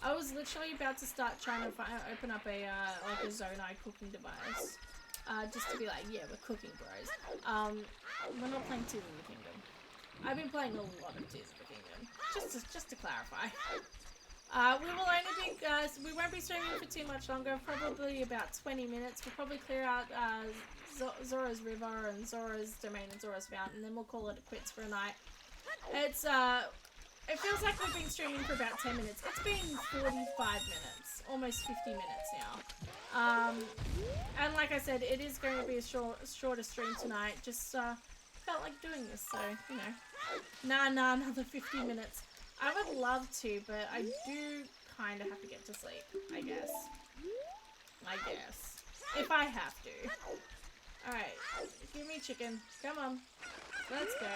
I was literally about to start trying to open up a, like a Zonai cooking device. Just to be like, yeah, we're cooking, bros. We're not playing Tears of the Kingdom. I've been playing a lot of Tears of the Kingdom. Just to clarify. We will only be, we won't be streaming for too much longer, probably about 20 minutes. We'll probably clear out Zora's River and Zora's Domain and Zora's Fountain, and then we'll call it quits for a night. It's, it feels like we've been streaming for about 10 minutes. It's been 45 minutes, almost 50 minutes now. And like I said, it is going to be a shorter stream tonight. Just, felt like doing this, so, you know. Nah, another 50 minutes. I would love to, but I do kind of have to get to sleep, I guess. If I have to. Alright, give me chicken. Come on. Let's go.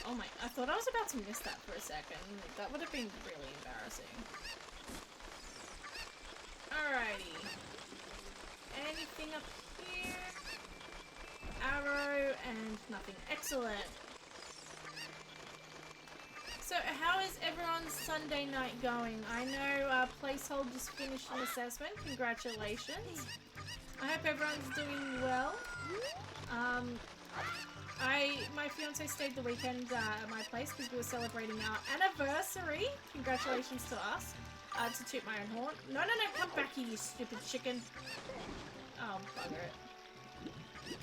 Oh my, I thought I was about to miss that for a second. That would have been really embarrassing. Alrighty. Anything up here? Arrow and nothing. Excellent. So, how is everyone's Sunday night going? I know Placehold just finished an assessment. Congratulations. I hope everyone's doing well. My fiance stayed the weekend at my place because we were celebrating our anniversary. Congratulations to us. To toot my own horn. No, come back here, you stupid chicken. Oh, bugger it.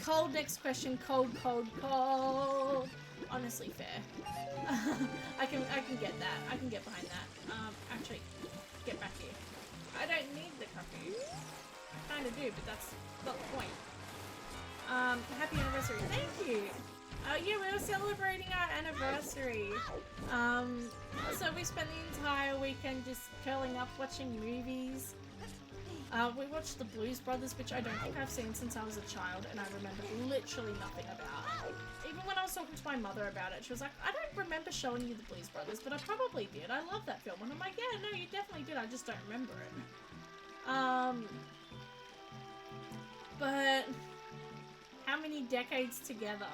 Cold, next question. Cold. Honestly, fair. I can get that. I can get behind that. Actually, get back here. I don't need the coffee. I kind of do, but that's not the point. Happy anniversary. Thank you. Yeah, we were celebrating our anniversary. So we spent the entire weekend just curling up watching movies. We watched The Blues Brothers, which I don't think I've seen since I was a child, and I remember literally nothing about. Even when I was talking to my mother about it, she was like, I don't remember showing you The Blues Brothers, but I probably did. I love that film. And I'm like, yeah, no, you definitely did. I just don't remember it. But how many decades together?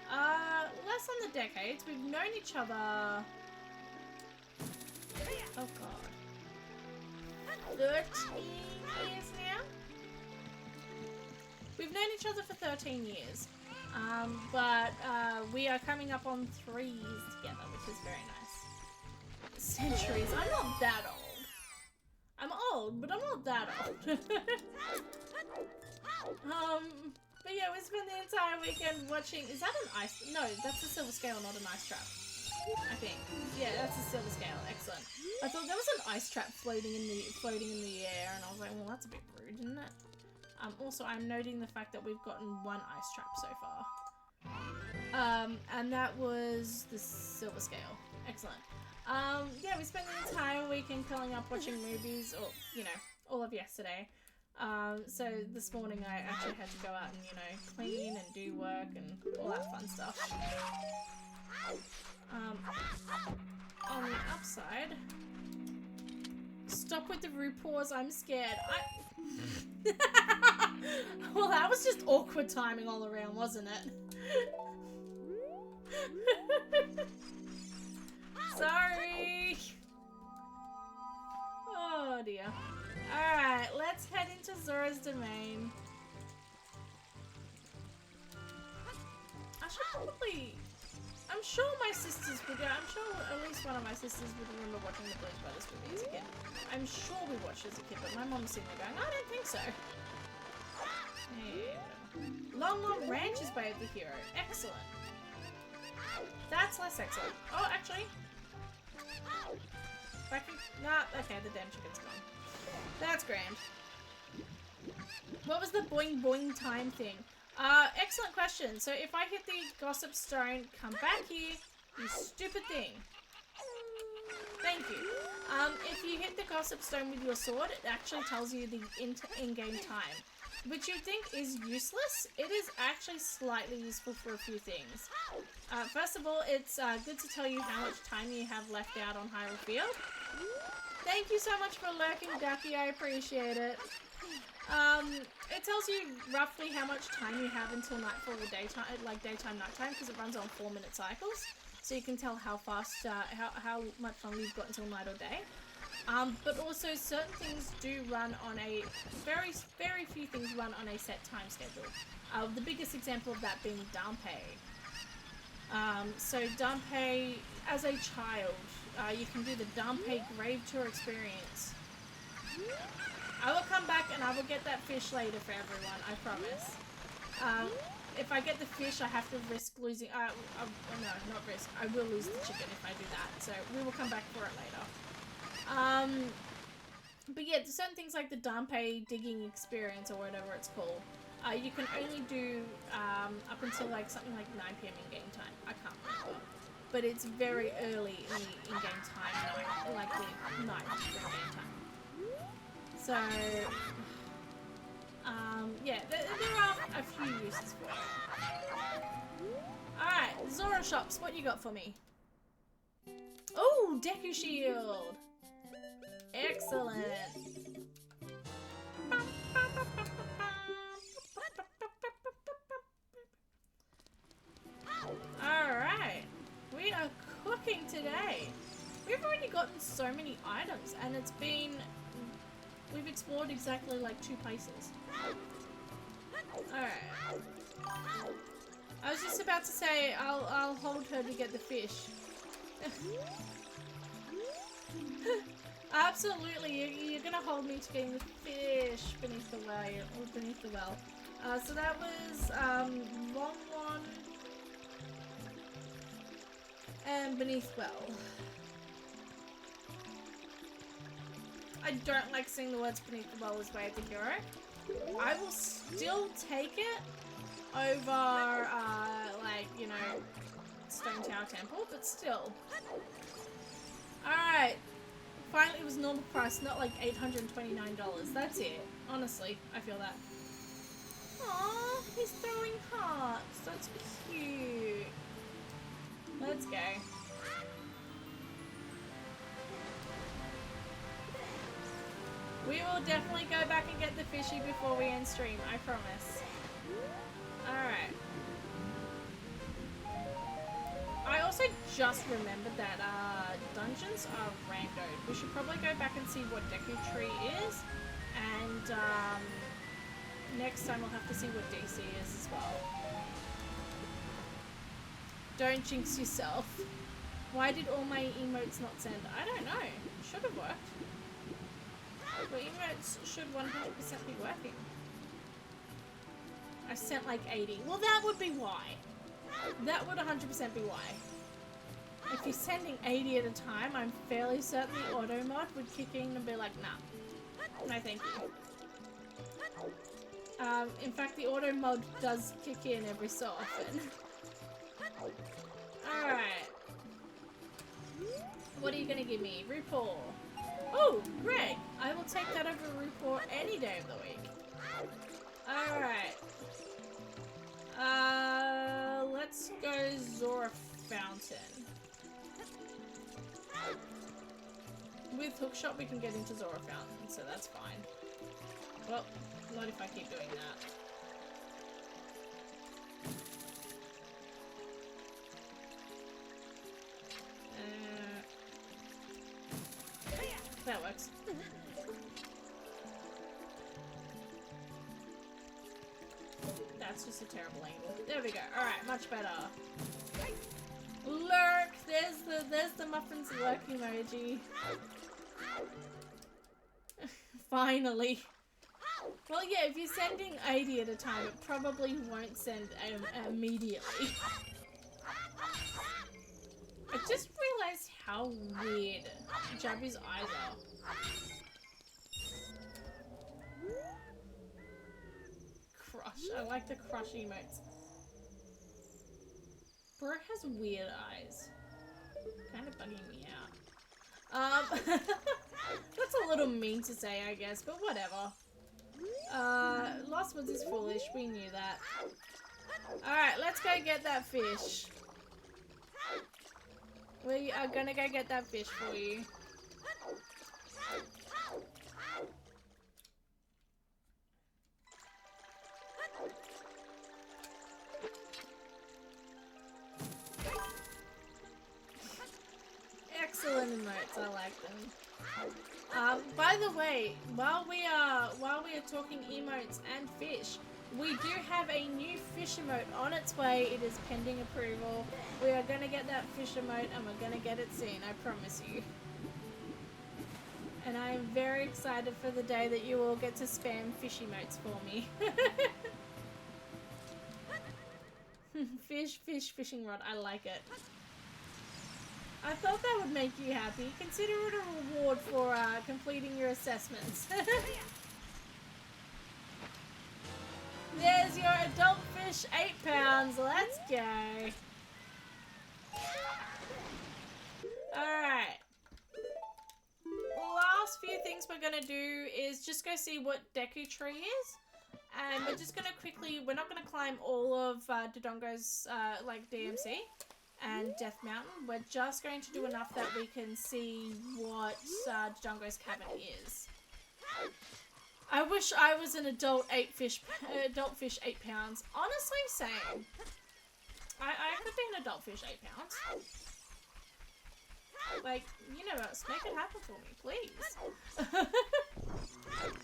Less on the decades. We've known each other... Oh, God. 13 years now? We've known each other for 13 years. But we are coming up on 3 years together, which is very nice. Centuries. I'm not that old. I'm old, but I'm not that old. But yeah, we spent the entire weekend watching... Is that an ice... No, that's a silver scale, not an ice trap. I think. Yeah, that's a silver scale. Excellent. I thought there was an ice trap floating in the air, and I was like, well, that's a bit rude, isn't it? Also, I'm noting the fact that we've gotten one ice trap so far. And that was the silver scale. Excellent. Yeah, we spent the entire weekend curling up watching movies, or, you know, all of yesterday. So this morning I actually had to go out and, you know, clean and do work and all that fun stuff. On the upside, stop with the RuPaws, I'm scared. Well, that was just awkward timing all around, wasn't it? Sorry. Oh dear. Alright. Zora's domain. I should probably... I'm sure my sisters would... I'm sure at least one of my sisters would remember watching the Blues Brothers with me as a kid. I'm sure we watched as a kid, but my mom's sitting there going, I don't think so. Hey, whatever. Long Long Ranch is by the hero. Excellent. That's less excellent. Oh, actually... If I can... Nah, okay, the damn chicken's gone. That's grand. What was the boing boing time thing? Excellent question. So if I hit the gossip stone, come back here, you stupid thing. Thank you. If you hit the gossip stone with your sword, it actually tells you the in-game time, which you think is useless. It is actually slightly useful for a few things. First of all, it's good to tell you how much time you have left out on Hyrule Field. Thank you so much for lurking, Ducky. I appreciate it. It tells you roughly how much time you have until nightfall or daytime, like daytime, nighttime, because it runs on 4-minute cycles. So you can tell how fast, how much longer you've got until night or day. But also certain things do run on a, very few things run on a set time schedule. The biggest example of that being Dampé. So Dampé, as a child, you can do the Dampé Grave Tour experience. I will come back and I will get that fish later for everyone, I promise. If I get the fish, I have to risk losing, no, not risk, I will lose the chicken if I do that, so we will come back for it later. But yeah, certain things like the Dampé digging experience, or whatever it's called, you can only do up until like something like 9 PM in-game time, I can't remember. But it's very early in the in-game time, like the night in-game time. So, yeah, there are a few uses for it. Alright, Zora Shops, what you got for me? Oh, Deku Shield! Excellent! Alright, we are cooking today. We've already gotten so many items, and it's been... We've explored exactly like 2 places. Alright. I was just about to say, I'll hold her to get the fish. Absolutely, you're gonna hold me to getting the fish beneath the well, or beneath the well. So that was, Long One and Beneath Well. I don't like seeing the words beneath the well as Way of the Hero. I will still take it over, like, you know, Stone Tower Temple, but still. Alright. Finally, it was normal price, not like $829. That's it. Honestly, I feel that. Aww, he's throwing hearts. That's cute. Let's go. We will definitely go back and get the fishy before we end stream, I promise. Alright. I also just remembered that dungeons are randoed. We should probably go back and see what Deku Tree is. And next time we'll have to see what DC is as well. Don't jinx yourself. Why did all my emotes not send? I don't know. Should have worked. But emotes should 100% be working. I sent like 80. Well, that would be why. That would 100% be why. If you're sending 80 at a time, I'm fairly certain the auto mod would kick in and be like, nah. No, thank you. In fact, the auto mod does kick in every so often. Alright. What are you gonna give me? RuPaul. Oh, Greg! I will take that over RuPaul any day of the week. Alright. Let's go Zora Fountain. With Hookshot we can get into Zora Fountain, so that's fine. Well, not if I keep doing that. That works. That's just a terrible angle. There we go. Alright, much better. Lurk! There's the muffins lurk emoji. Finally. Well, yeah, if you're sending 80 at a time, it probably won't send immediately. I just realized how weird Jabby's eyes are. Crush. I like the crush emotes. Bro has weird eyes. Kind of bugging me out. That's a little mean to say, I guess, but whatever. Lost Woods is foolish. We knew that. Alright, let's go get that fish. We are gonna go get that fish for you. Excellent emotes, I like them. By the way, while we are talking emotes and fish, we do have a new fish emote on its way. It is pending approval. We are gonna get that fish emote and we're gonna get it soon, I promise you. And I am very excited for the day that you all get to spam fish emotes for me. Fishing rod, I like it. I thought that would make you happy. Consider it a reward for completing your assessments. There's your adult fish, 8 pounds. Let's go. Alright. Last few things we're going to do is just go see what Deku Tree is. And we're just going to quickly, we're not going to climb all of Dodongo's like DMC and Death Mountain. We're just going to do enough that we can see what Dodongo's cabin is. I wish I was an adult fish 8 pounds. Honestly, same. I could be an adult fish 8 pounds. Like, universe, make it happen for me, please.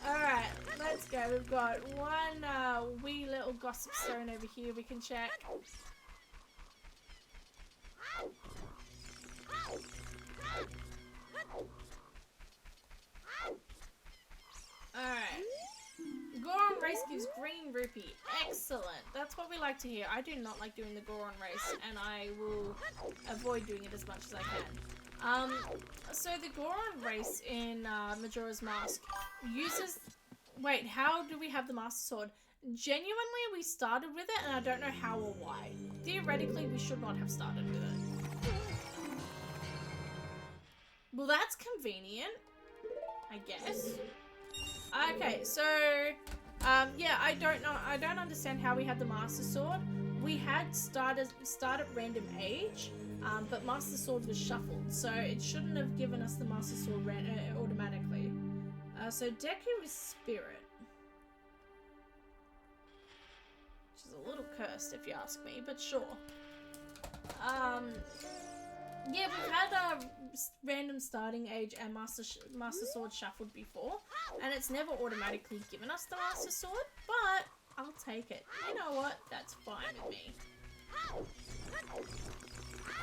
Alright, let's go. We've got one wee little gossip stone over here we can check. Alright. Goron race gives green rupee. Excellent. That's what we like to hear. I do not like doing the Goron race, and I will avoid doing it as much as I can. So the Goron race in Majora's Mask uses... Wait, how do we have the Master Sword? Genuinely, we started with it, and I don't know how or why. Theoretically, we should not have started with it. Well, that's convenient, I guess. Okay, so, yeah, I don't understand how we had the Master Sword. We had started random age, but Master Sword was shuffled, so it shouldn't have given us the Master Sword automatically. So Deku is Spirit. Which is a little cursed if you ask me, but sure. Yeah, we've had a random starting age and Master Sword shuffled before, and it's never automatically given us the Master Sword, but I'll take it. You know what? That's fine with me.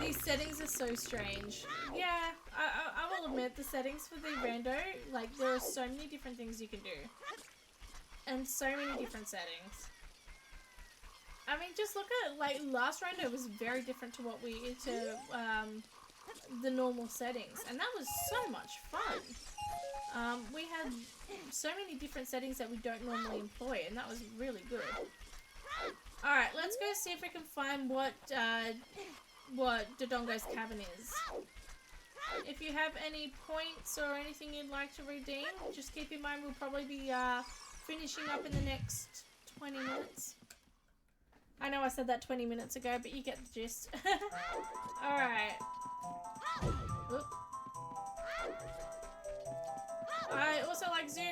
These settings are so strange. Yeah, I will admit, the settings for the rando, like, there are so many different things you can do. And so many different settings. I mean, just look at, like, last rando was very different to what the normal settings, and that was so much fun. We had so many different settings that we don't normally employ, and that was really good. Alright, let's go see if we can find what Dodongo's cabin is. If you have any points or anything you'd like to redeem, just keep in mind we'll probably be finishing up in the next 20 minutes. I know I said that 20 minutes ago, but you get the gist. Alright. Oop. I also like Soup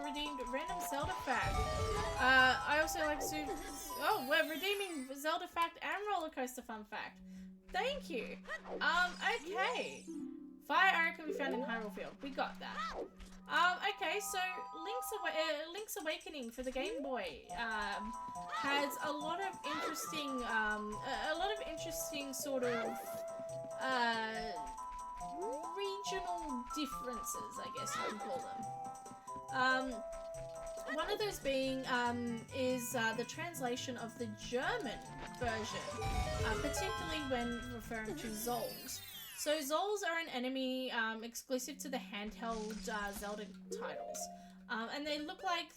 redeemed random Zelda fact. I also like Soup... Oh, we're redeeming Zelda fact and roller coaster fun fact. Thank you. Okay. Fire arrow can be found in Hyrule Field. We got that. Okay, so Link's Awakening for the Game Boy has a lot of interesting sort of regional differences, I guess you can call them. One of those being is the translation of the German version, particularly when referring to Zolls. So Zolls are an enemy exclusive to the handheld Zelda titles. And they look like,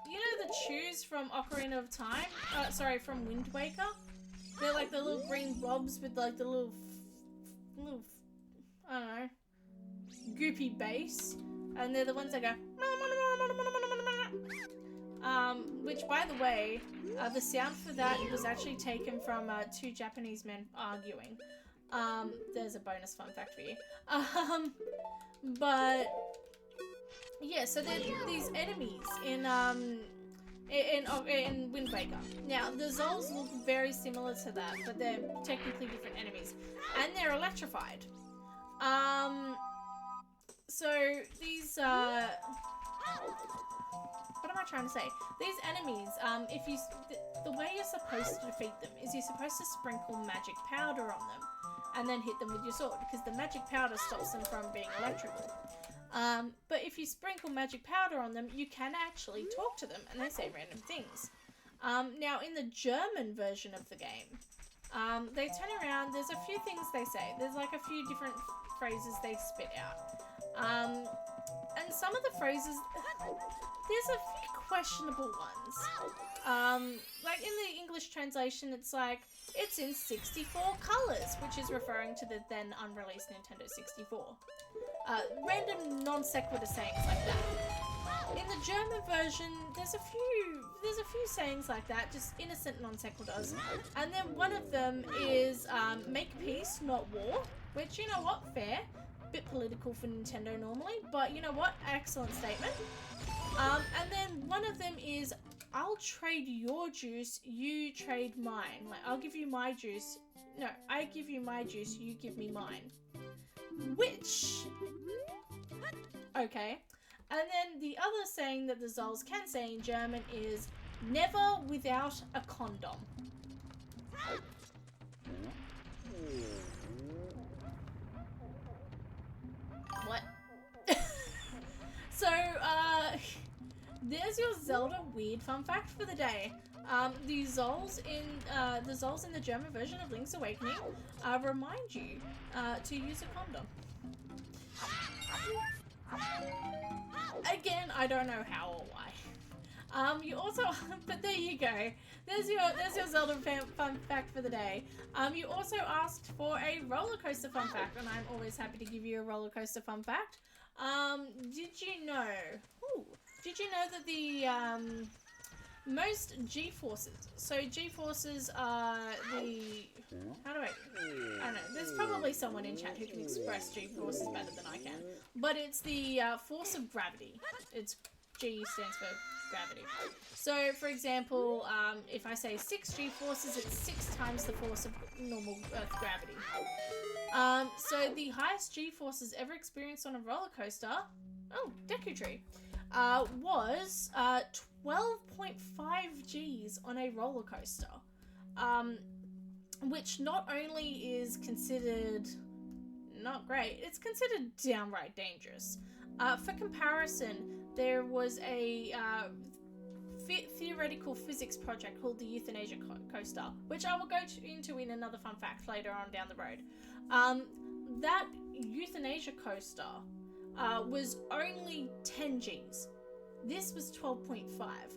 you know, the Chews from Ocarina of Time? From Wind Waker? They're like the little green blobs with like the little, I don't know, goopy base. And they're the ones that go, which, by the way, the sound for that was actually taken from two Japanese men arguing. There's a bonus fun fact for you. But yeah, so they're these enemies in Wind Waker. Now the Zolls look very similar to that, but they're technically different enemies, and they're electrified. So these what am I trying to say? These enemies, the way you're supposed to defeat them is you're supposed to sprinkle magic powder on them and then hit them with your sword, because the magic powder stops them from being electrical. But if you sprinkle magic powder on them, you can actually talk to them and they say random things. Now in the German version of the game, they turn around, there's a few things they say. There's like a few different phrases they spit out. And some of the phrases, there's a few questionable ones. Like in the English translation, it's like, it's in 64 colours, which is referring to the then unreleased Nintendo 64. Random non sequitur sayings like that. In the German version, there's a few sayings like that, just innocent non sequiturs. And then one of them is make peace, not war, which, you know what, fair. Bit political for Nintendo normally, but you know what, excellent statement. And then one of them is, I'll trade your juice, you trade mine. Like, I'll give you my juice. No, I give you my juice, you give me mine. Which, okay. And then the other saying that the Zolls can say in German is, never without a condom. What? So, there's your Zelda weird fun fact for the day. The Zolls in the German version of Link's Awakening remind you to use a condom. Again, I don't know how or why. You also, but there you go. There's your Zelda fun fact for the day. You also asked for a roller coaster fun fact, and I'm always happy to give you a roller coaster fun fact. Did you know that the most G-forces, so G-forces are the, I don't know, there's probably someone in chat who can express G-forces better than I can, but it's the force of gravity. It's G stands for gravity. So, for example, if I say 6 G-forces, it's 6 times the force of normal Earth gravity. So the highest G-forces ever experienced on a roller coaster, Deku Tree, was 12.5 Gs on a roller coaster, which not only is considered not great, it's considered downright dangerous. For comparison, there was a theoretical physics project called the Euthanasia Coaster, which I will go into in another fun fact later on down the road. That Euthanasia Coaster was only 10 Gs. This was 12.5.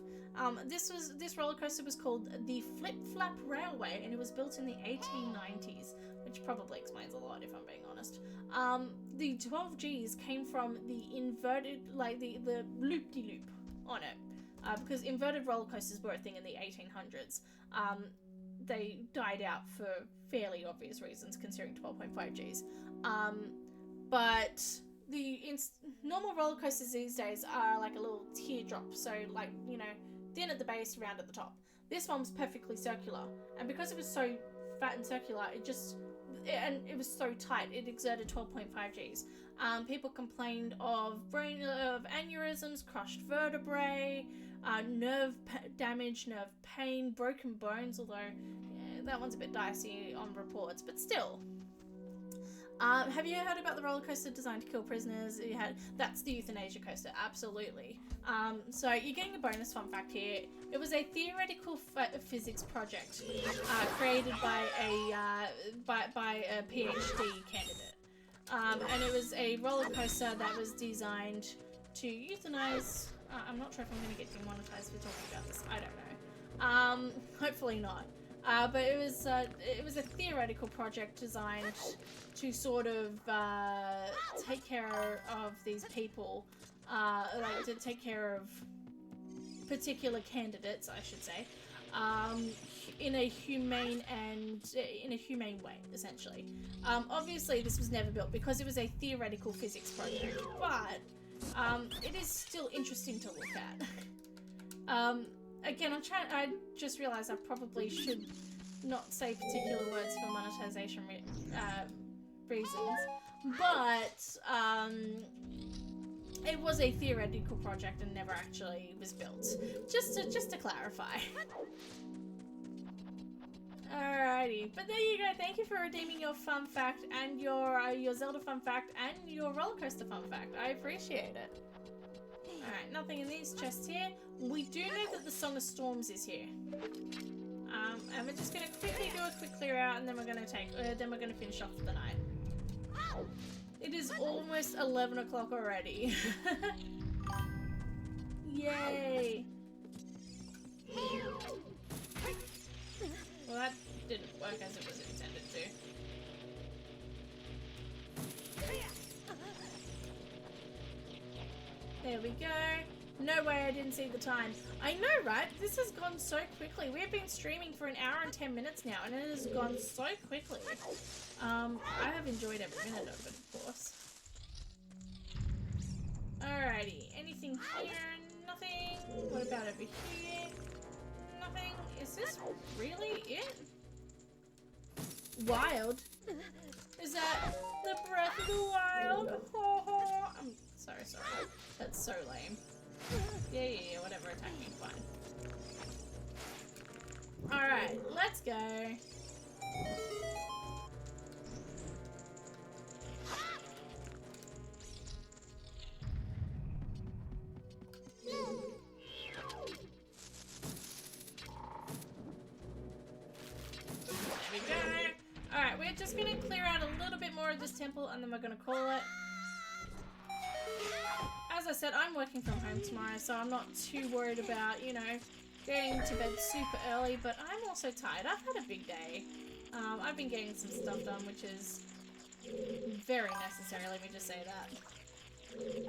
This roller coaster was called the Flip Flap Railway, and it was built in the 1890s, which probably explains a lot if I'm being honest. The 12 Gs came from the inverted, like the loop-de-loop on it, because inverted roller coasters were a thing in the 1800s. They died out for fairly obvious reasons, considering 12.5 Gs. But the normal roller coasters these days are like a little teardrop, so like, you know, thin at the base, round at the top. This one was perfectly circular, and because it was so fat and circular, it just, and it was so tight, it exerted 12.5 Gs. People complained of aneurysms, crushed vertebrae, nerve damage, nerve pain, broken bones, although that one's a bit dicey on reports, but still. Have you heard about the roller coaster designed to kill prisoners? That's the euthanasia coaster, absolutely. So you're getting a bonus fun fact here. It was a theoretical physics project created by a PhD candidate, and it was a roller coaster that was designed to euthanize. I'm not sure if I'm going to get demonetized for talking about this. I don't know. Hopefully not. But it was a theoretical project designed to sort of take care of these people, like to take care of particular candidates, I should say, in a humane way, essentially. Obviously, this was never built because it was a theoretical physics project, but it is still interesting to look at. Again, I just realized I probably should not say particular words for monetization reasons, but it was a theoretical project and never actually was built. Just to clarify. Alrighty, but there you go. Thank you for redeeming your fun fact and your Zelda fun fact and your roller coaster fun fact. I appreciate it. Alright, nothing in these chests here. We do know that the Song of Storms is here. And we're just gonna quickly do a quick clear out, and then we're gonna finish off for the night. It is almost 11 o'clock already. Yay! Well, that didn't work as it was intended to. There we go. No way I didn't see the time. I know, right? This has gone so quickly. We've been streaming for an hour and 10 minutes now, and it has gone so quickly. I have enjoyed every minute of it, of course. Alrighty. Anything here? Nothing. What about over here? Nothing. Is this really it? Wild? Is that the Breath of the Wild? I'm sorry. That's so lame. Yeah, whatever, attack me, fine. Alright, let's go. There we go. Alright, we're just gonna clear out a little bit more of this temple and then we're gonna call it. As I said, I'm working from home tomorrow, so I'm not too worried about, you know, getting to bed super early, but I'm also tired. I've had a big day. I've been getting some stuff done, which is very necessary, let me just say that.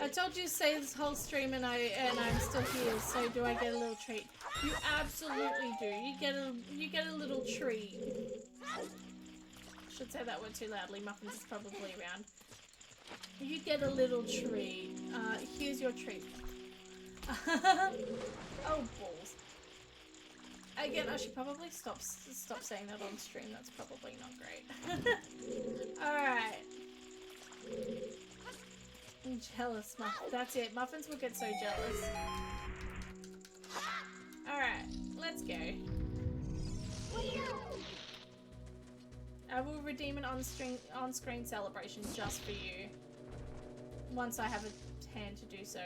I told you to say this whole stream and I'm still here, so do I get a little treat? You absolutely do. You get a little treat. Should say that word too loudly, Muffins is probably around. You get a little treat. Here's your treat. Oh, balls. Again, I should probably stop saying that on stream. That's probably not great. Alright. I'm jealous, Muffins. That's it. Muffins will get so jealous. Alright, let's go. I will redeem an on-screen celebration just for you. Once I have a hand to do so.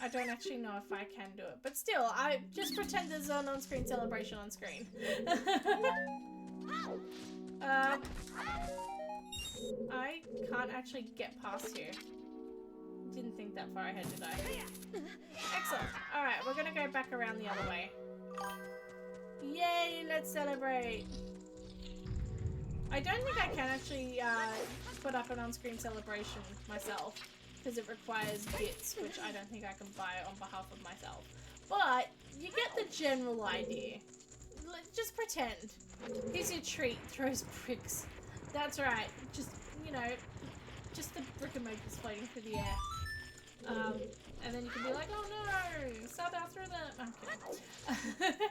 I don't actually know if I can do it, but still, I just pretend there's an on-screen celebration on screen. I can't actually get past here. Didn't think that far ahead, did I? Excellent. Alright, we're gonna go back around the other way. Yay, let's celebrate! I don't think I can actually put up an on-screen celebration myself, because it requires bits, which I don't think I can buy on behalf of myself. But you get the general idea. Just pretend. Here's your treat, throws bricks. That's right, just, you know, just the brick-a-makers floating through the air. And then you can be like, oh no, Sabah through the... I'm kidding.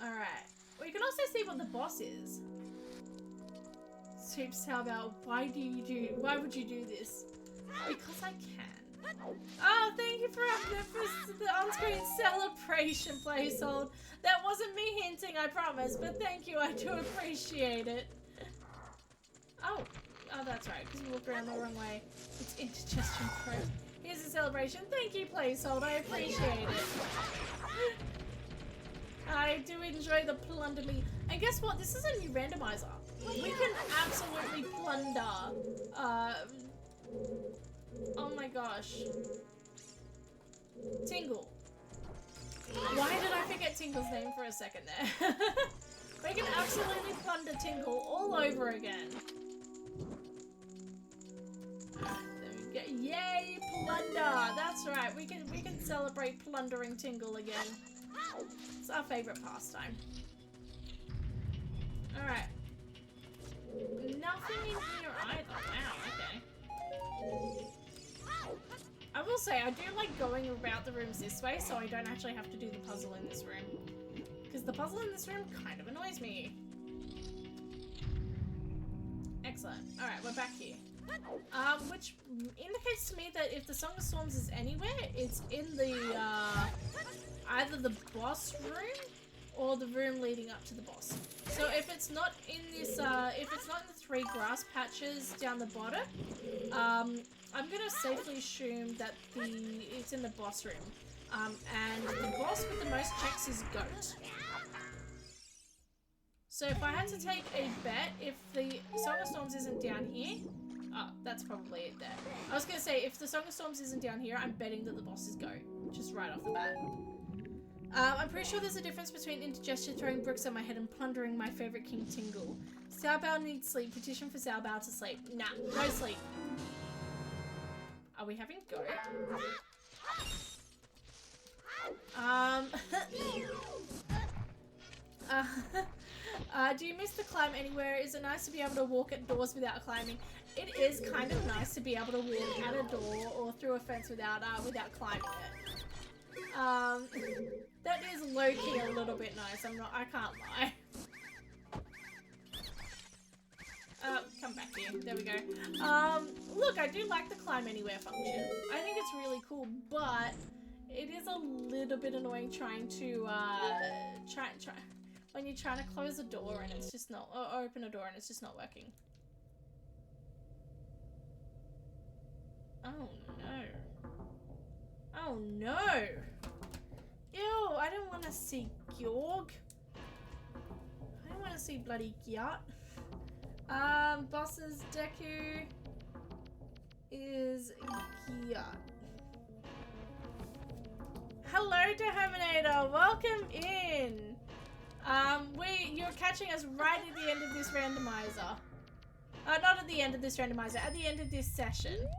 Alright. We can also see what the boss is. Soups, how about why would you do this? Because I can. Oh, thank you for the on-screen celebration placehold. That wasn't me hinting, I promise, but thank you, I do appreciate it. Oh, that's right, because we walked around the wrong way. It's indigestion pro. Here's a celebration. Thank you, placehold, I appreciate it. I do enjoy the plunder me. And guess what? This is a new randomizer. We can absolutely plunder. Oh my gosh. Tingle. Why did I forget Tingle's name for a second there? We can absolutely plunder Tingle all over again. There we go. Yay, plunder! That's right. We can celebrate plundering Tingle again. It's our favorite pastime. Alright. Nothing in here either. Wow, okay. I will say, I do like going about the rooms this way, so I don't actually have to do the puzzle in this room. Because the puzzle in this room kind of annoys me. Excellent. Alright, we're back here. Which indicates to me that if the Song of Storms is anywhere, it's in the, either the boss room or the room leading up to the boss. So if it's not in this, if it's not in the 3 grass patches down the bottom, I'm gonna safely assume that it's in the boss room. And the boss with the most checks is Goat. So if I had to take a bet, if the Song of Storms isn't down here, that's probably it there. I was gonna say, if the Song of Storms isn't down here, I'm betting that the boss is Goat, just right off the bat. I'm pretty sure there's a difference between indigestion, throwing bricks at my head, and plundering my favorite King Tingle. Xiao Bao needs sleep. Petition for Xiao Bao to sleep. Nah, no sleep. Are we having Goat? Do you miss the climb anywhere? Is it nice to be able to walk at doors without climbing? It is kind of nice to be able to walk at a door or through a fence without climbing it. That is low-key a little bit nice. I can't lie. Come back here. There we go. Look, I do like the climb anywhere function. I think it's really cool, but it is a little bit annoying trying to, when you're trying to close a door and it's just not, or open a door and it's just not working. Oh no. Oh no! Ew, I don't want to see Georg. I don't want to see bloody Gyat. Boss's Deku is Gyat. Hello, Deherminator! Welcome in! You're catching us right at the end of this randomizer. Not at the end of this randomizer, at the end of this session.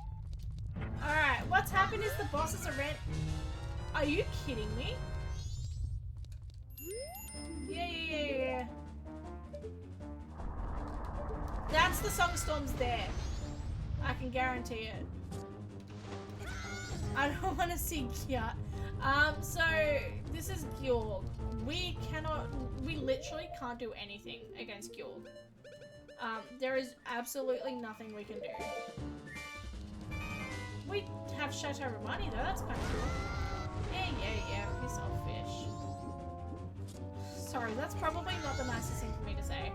Alright, what's happened is the bosses are Are you kidding me? Yeah. That's the Song of Storms there. I can guarantee it. I don't want to see Gyat. So this is Georg. We literally can't do anything against Georg. There is absolutely nothing we can do. We have Chateau Romani though, that's kind of cool. Yeah, piss off, fish. Sorry, that's probably not the nicest thing for me to say.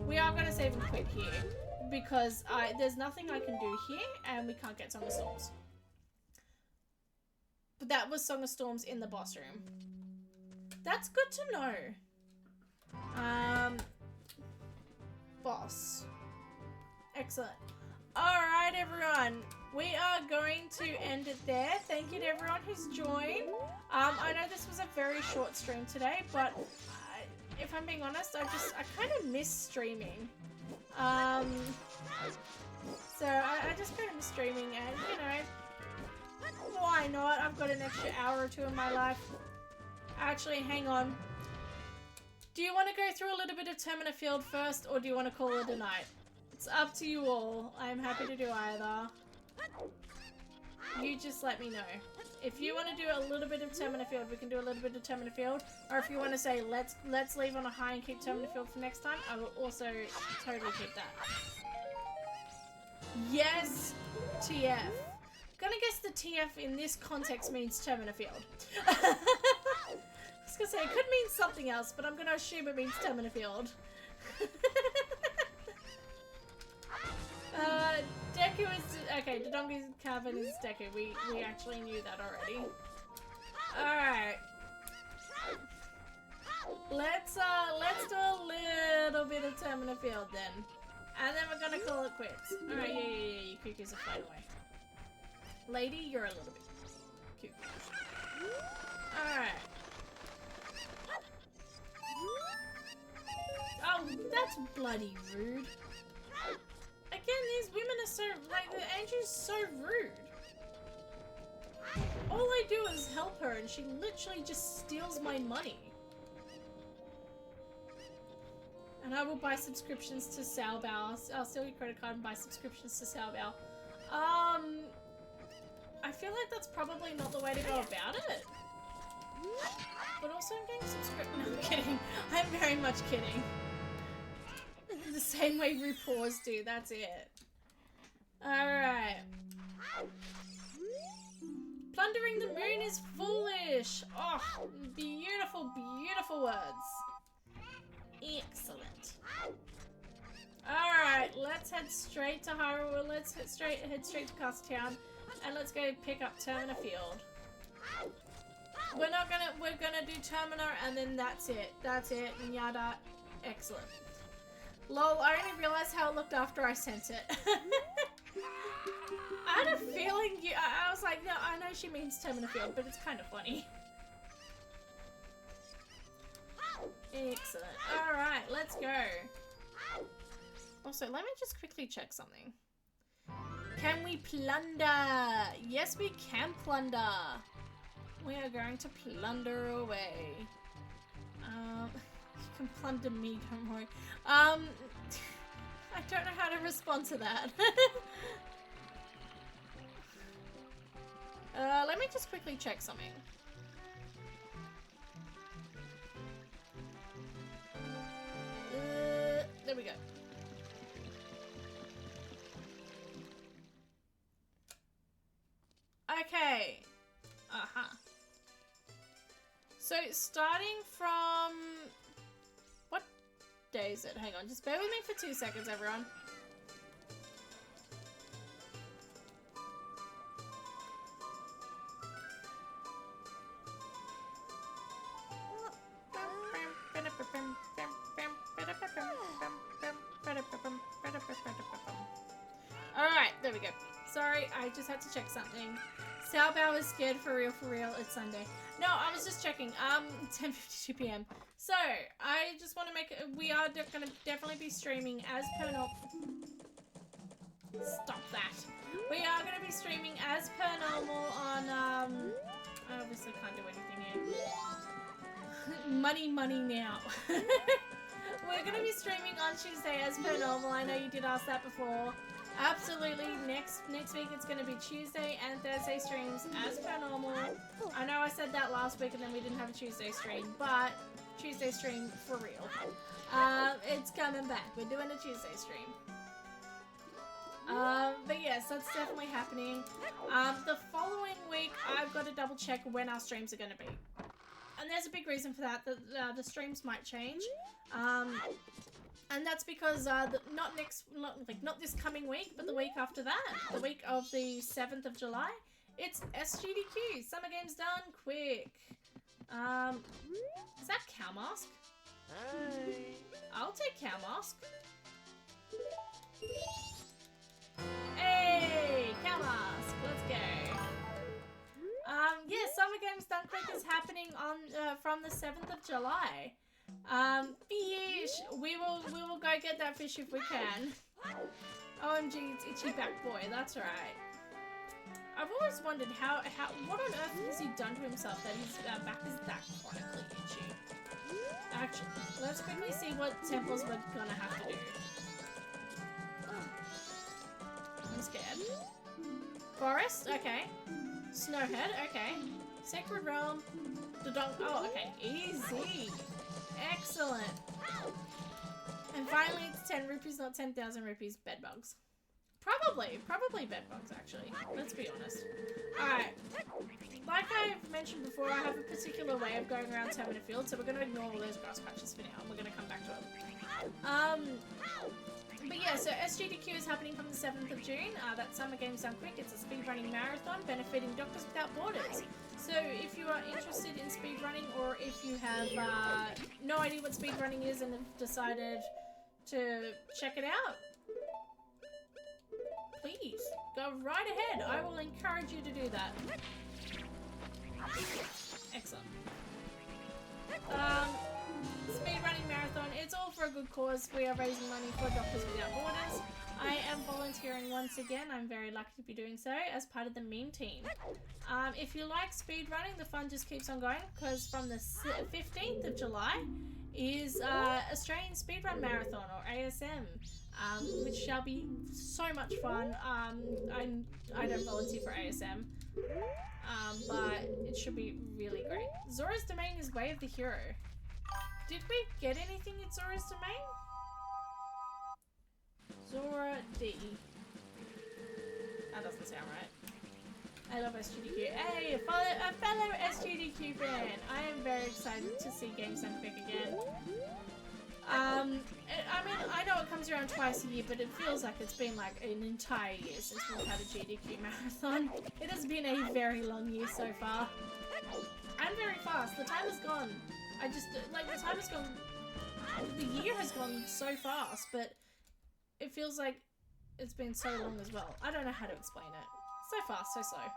We are going to save and quit here, because there's nothing I can do here, and we can't get Song of Storms. But that was Song of Storms in the boss room. That's good to know. Boss. Excellent. Alright, everyone. We are going to end it there. Thank you to everyone who's joined. I know this was a very short stream today, but if I'm being honest, I kind of miss streaming. So I just kind of miss streaming, and you know, why not? I've got an extra hour or 2 in my life. Actually, hang on. Do you want to go through a little bit of Termina Field first, or do you want to call it a night? It's up to you all. I'm happy to do either. You just let me know. If you want to do a little bit of Termina Field, we can do a little bit of Termina Field. Or if you want to say, let's leave on a high and keep Termina Field for next time, I will also totally keep that. Yes, TF. Gonna guess the TF in this context means Termina Field. I was gonna say, it could mean something else, but I'm gonna assume it means Termina Field. Deku is... Okay, Dodongo's Cavern is Deku. We actually knew that already. Alright. Let's do a little bit of Termina Field then. And then we're gonna call it quits. Alright, yeah, you cuckoos are flying away. Lady, you're a little bit cute. Alright. Oh, that's bloody rude. Again, these women are so, like, Angie's so rude. All I do is help her and she literally just steals my money. And I will buy subscriptions to Saobao. I'll steal your credit card and buy subscriptions to Saobao. I feel like that's probably not the way to go about it. But also I'm getting subscriptions. No, I'm kidding. I'm very much kidding. The same way RuPaul's do, that's it. Alright. Plundering the moon is foolish. Oh, beautiful, beautiful words. Excellent. Alright, let's head straight to Hyrule. Let's head straight to Castle Town. And let's go pick up Termina Field. We're gonna do Termina and then that's it. That's it. Yada. Excellent. Lol, I only realized how it looked after I sent it. I had a feeling I was like, no, I know she means Termina Field, but it's kind of funny. Excellent. Alright, let's go. Also, let me just quickly check something. Can we plunder? Yes, we can plunder. We are going to plunder away. You can plunder me, don't worry. I don't know how to respond to that. Let me just quickly check something. There we go. Okay. So, starting from... What day is it? Hang on, just bear with me for 2 seconds, everyone. Alright, there we go. Sorry, I just had to check something. Saobao is scared for real, it's Sunday. No, I was just checking. 10:52 p.m. So, I just want to make it, we are going to definitely be streaming as per normal. Stop that. We are going to be streaming as per normal on, I obviously can't do anything here. Money now. We're going to be streaming on Tuesday as per normal. I know you did ask that before. Absolutely. Next week it's going to be Tuesday and Thursday streams as per normal. I know I said that last week and then we didn't have a Tuesday stream, but Tuesday stream for real. It's coming back. We're doing a Tuesday stream. But yes, that's definitely happening. The following week I've got to double check when our streams are going to be. And there's a big reason for that, the streams might change. And that's because not this coming week, but the week after that, the week of the 7th of July, it's SGDQ. Summer Games Done Quick. Is that Cow Mask? Hey. I'll take Cow Mask. Hey, Cow Mask. Let's go. Yeah, Summer Games Done Quick is happening on from the 7th of July. Fish! We will go get that fish if we can. OMG, it's Itchy Back Boy, that's right. I've always wondered what on earth has he done to himself that his back is that chronically itchy. Actually, let's quickly see what temples we're gonna have to do. I'm scared. Forest, okay. Snowhead, okay. Sacred Realm. Oh, okay. Easy. Excellent. And finally, it's 10 rupees, not 10,000 rupees. Bedbugs. Probably bedbugs, actually. Let's be honest. Alright. Like I've mentioned before, I have a particular way of going around Termina Field, so we're going to ignore all those grass patches for now, and we're going to come back to it. But yeah, so SGDQ is happening from the 7th of June. That's Summer Games Done Quick. It's a speedrunning marathon benefiting Doctors Without Borders. So if you are interested in speedrunning, or if you have no idea what speedrunning is and have decided to check it out, please go right ahead. I will encourage you to do that. Excellent. Speedrunning marathon, it's all for a good cause. We are raising money for Doctors Without Borders. I am volunteering once again. I'm very lucky to be doing so as part of the meme team. If you like speedrunning, the fun just keeps on going, because from the 15th of July is Australian Speedrun Marathon, or ASM, which shall be so much fun. I don't volunteer for ASM, but it should be really great. Zora's Domain is Way of the Hero. Did we get anything in Zora's Domain? Zora D. That doesn't sound right. I love SGDQ. Hey, a fellow SGDQ fan. I am very excited to see Games Done Quick again. I mean, I know it comes around twice a year, but it feels like it's been like an entire year since we've had a GDQ marathon. It has been a very long year so far. And very fast. The time has gone. The time has gone, the year has gone so fast, but it feels like it's been so long as well. I don't know how to explain it. So fast, so slow.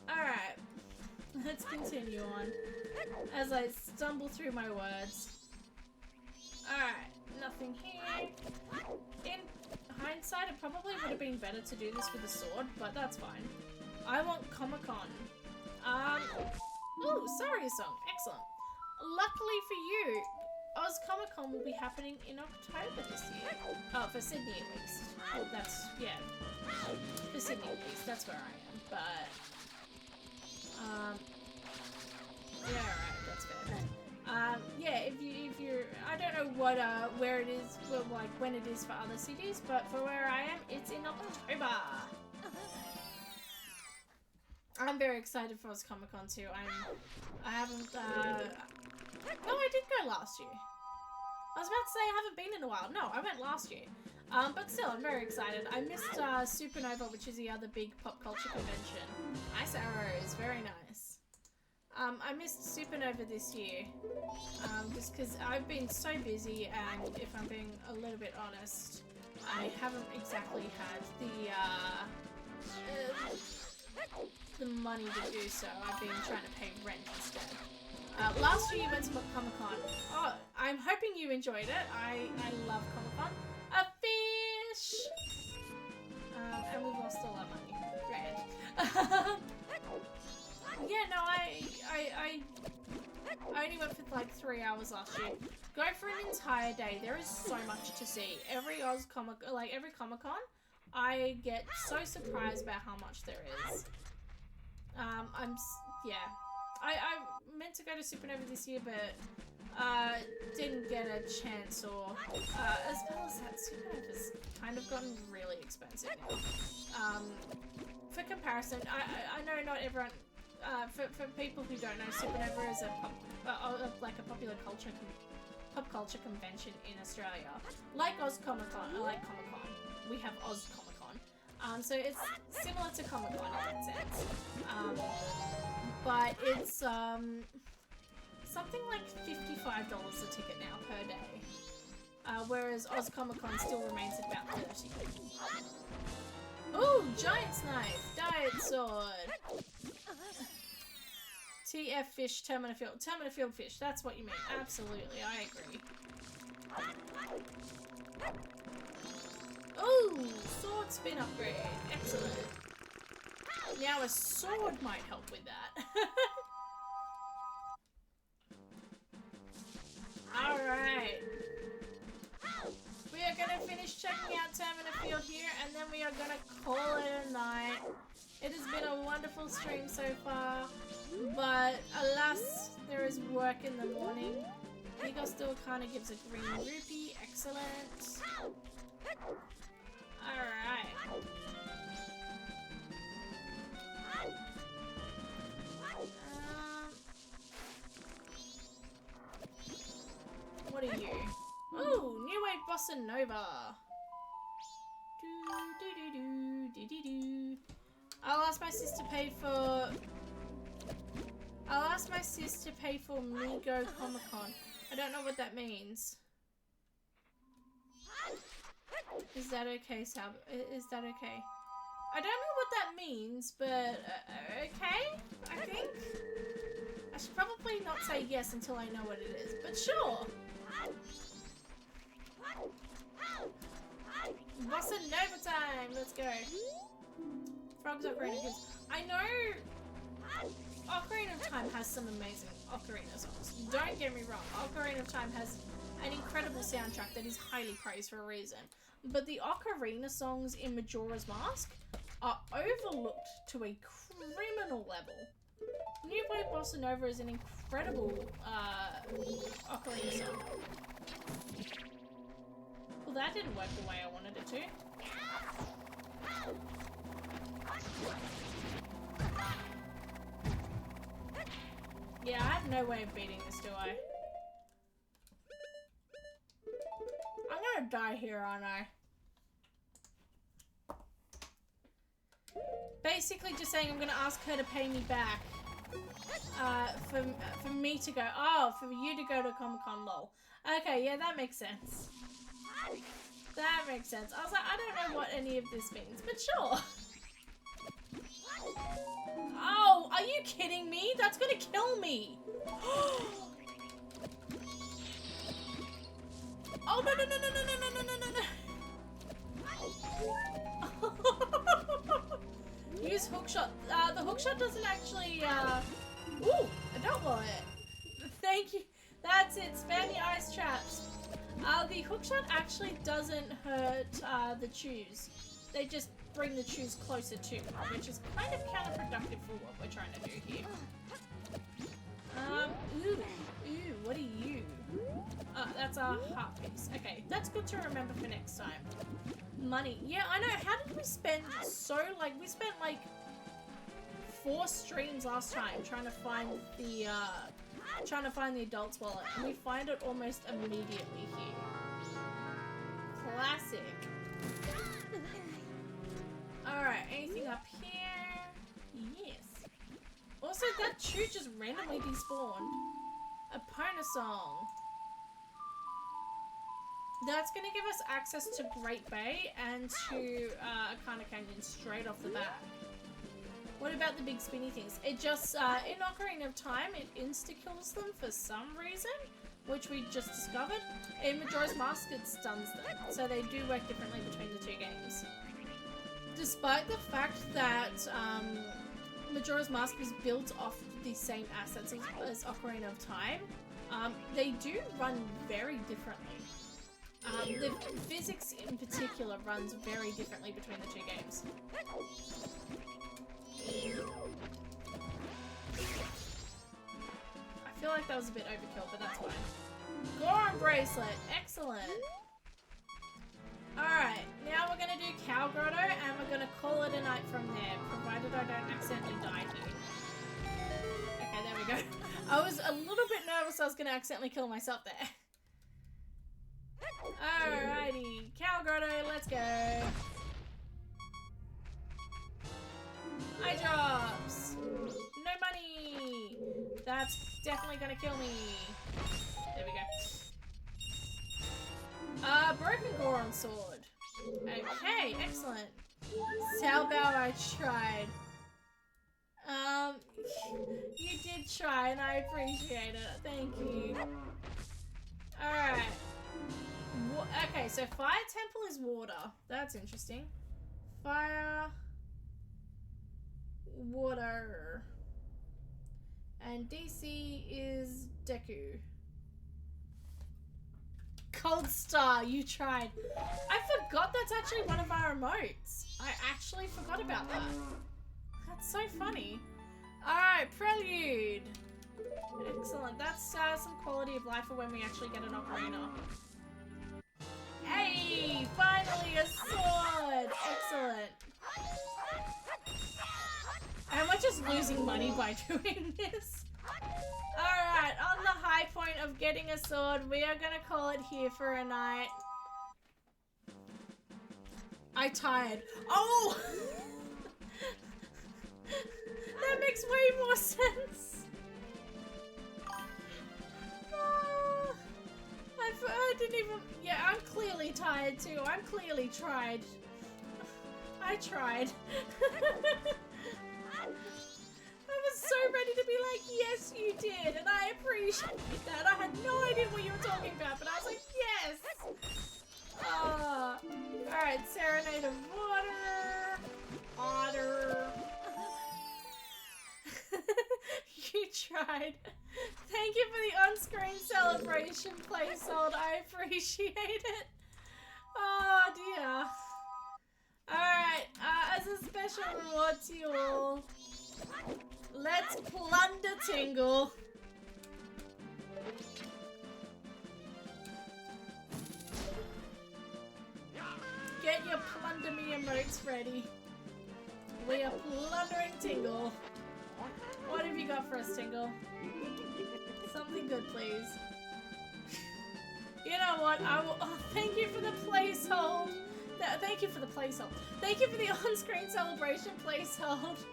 Alright, let's continue on as I stumble through my words. Alright, nothing here. In hindsight, it probably would have been better to do this with a sword, but that's fine. I want Comic-Con. Ooh, sorry song, excellent. Luckily for you, Oz Comic Con will be happening in October this year. Oh, for Sydney at least. Oh, that's, yeah. For Sydney at least, that's where I am. But, yeah, alright, that's fair. Yeah, if you're, I don't know what, where it is, like, when it is for other cities, but for where I am, it's in October. I'm very excited for Oz Comic Con too. I haven't, no, I did go last year. I was about to say I haven't been in a while. No, I went last year. But still, I'm very excited. I missed Supernova, which is the other big pop culture convention. Nice arrows, very nice. I missed Supernova this year, just because I've been so busy, and if I'm being a little bit honest, I haven't exactly had the money to do so. I've been trying to pay rent instead. Last year you went to Comic-Con. Oh, I'm hoping you enjoyed it. I love Comic-Con. A fish! And we've lost all our money. Great. Yeah, no, I only went for like 3 hours last year. Go for an entire day. There is so much to see. Every Comic-Con, I get so surprised about how much there is. Yeah. I meant to go to Supernova this year, but didn't get a chance, or as well as that, Supernova's kind of gotten really expensive now. For comparison, I know not everyone, for people who don't know, Supernova is a popular pop culture convention in Australia. Like Oz Comic Con, I like Comic Con. We have Oz Comic Con. So it's similar to Comic Con in that sense. But it's something like $55 a ticket now per day. Whereas Oz Comic Con still remains at about $30. Ooh, Giant's Knife, Diet Sword. TF Fish, Termina Field Fish, that's what you mean. Absolutely, I agree. Ooh, sword spin upgrade. Excellent. Now a sword might help with that. Alright. We are going to finish checking out Termina Field here, and then we are going to call it a night. It has been a wonderful stream so far, but alas, there is work in the morning. Vigo still kind of gives a green rupee. Excellent. Alright. What are you? Ooh, New Wave Bossa Nova. Do. I'll ask my sis to pay for Migo Comic Con. I don't know what that means. Is that okay, Sab? Is that okay? I don't know what that means, but okay, I think. I should probably not say yes until I know what it is, but sure. Bossa Nova time! Let's go. Frogs Ocarina Kids. I know Ocarina of Time has some amazing Ocarina songs. Don't get me wrong, Ocarina of Time has an incredible soundtrack that is highly praised for a reason. But the Ocarina songs in Majora's Mask are overlooked to a criminal level. New Wave Bossa Nova is an incredible Ocarina song. Well, that didn't work the way I wanted it to. Yeah, I have no way of beating this, do I? I'm gonna die here, aren't I? Basically just saying I'm gonna ask her to pay me back. For me to go. Oh, for you to go to Comic-Con, lol. Okay, yeah, that makes sense. That makes sense. I was like, I don't know what any of this means, but sure. Oh, are you kidding me? That's gonna kill me. Oh, no. Use hookshot. The hookshot doesn't actually, ooh, adult wallet. Thank you. That's it. Spam the ice traps. The hookshot actually doesn't hurt, the chews. They just bring the chews closer to her, which is kind of counterproductive for what we're trying to do here. Ooh, what are you? That's our heart piece. Okay, that's good to remember for next time. Money. Yeah, I know. How did we spend so, like, we spent, like, 4 streams last time trying to find the adult's wallet, and we find it almost immediately here. Classic. Alright, anything up here? Yes. Also, that chew just randomly despawned. A Pona song. That's going to give us access to Great Bay and to Akana Canyon straight off the bat. What about the big spinny things? It just, in Ocarina of Time, it insta-kills them for some reason, which we just discovered. In Majora's Mask, it stuns them, so they do work differently between the two games. Despite the fact that Majora's Mask was built off the same assets as Ocarina of Time, they do run very differently. The physics in particular runs very differently between the two games. I feel like that was a bit overkill, but that's fine. Goron Bracelet! Excellent! Alright, now we're gonna do Cow Grotto, and we're gonna call it a night from there, provided I don't accidentally die here. Okay, there we go. I was a little bit nervous I was gonna accidentally kill myself there. Alrighty, Cow Grotto, let's go. Eye drops! No money! That's definitely gonna kill me. There we go. Broken Goron Sword. Okay, excellent. Sao Bao, I tried. You did try and I appreciate it. Thank you. Alright. Okay, so Fire Temple is water. That's interesting. Fire... Water. And DC is Deku. Cold Star, you tried. I forgot that's actually one of our emotes. I actually forgot about that. That's so funny. Alright, Prelude. Excellent. That's some quality of life for when we actually get an ocarina. Hey! Finally a sword! Excellent. And we're just losing money by doing this. Alright, on the high point of getting a sword, we are gonna call it here for a night. I tired. Oh! That makes way more sense. I didn't even... Yeah, I'm clearly tired too. I'm clearly tried. I tried. I was so ready to be like, yes, you did, and I appreciate that. I had no idea what you were talking about, but I was like, yes! Alright, Serenade of Water. Otter. You tried. Thank you for the on-screen celebration placehold. I appreciate it. Oh dear. Alright, as a special reward to you all, let's plunder Tingle. Get your plunder me emotes ready. We are plundering Tingle. What have you got for us, Tingle? Something good, please. You know what? I will. Oh, thank you for the placehold. Thank you for the placehold. Thank you for the on-screen celebration placehold.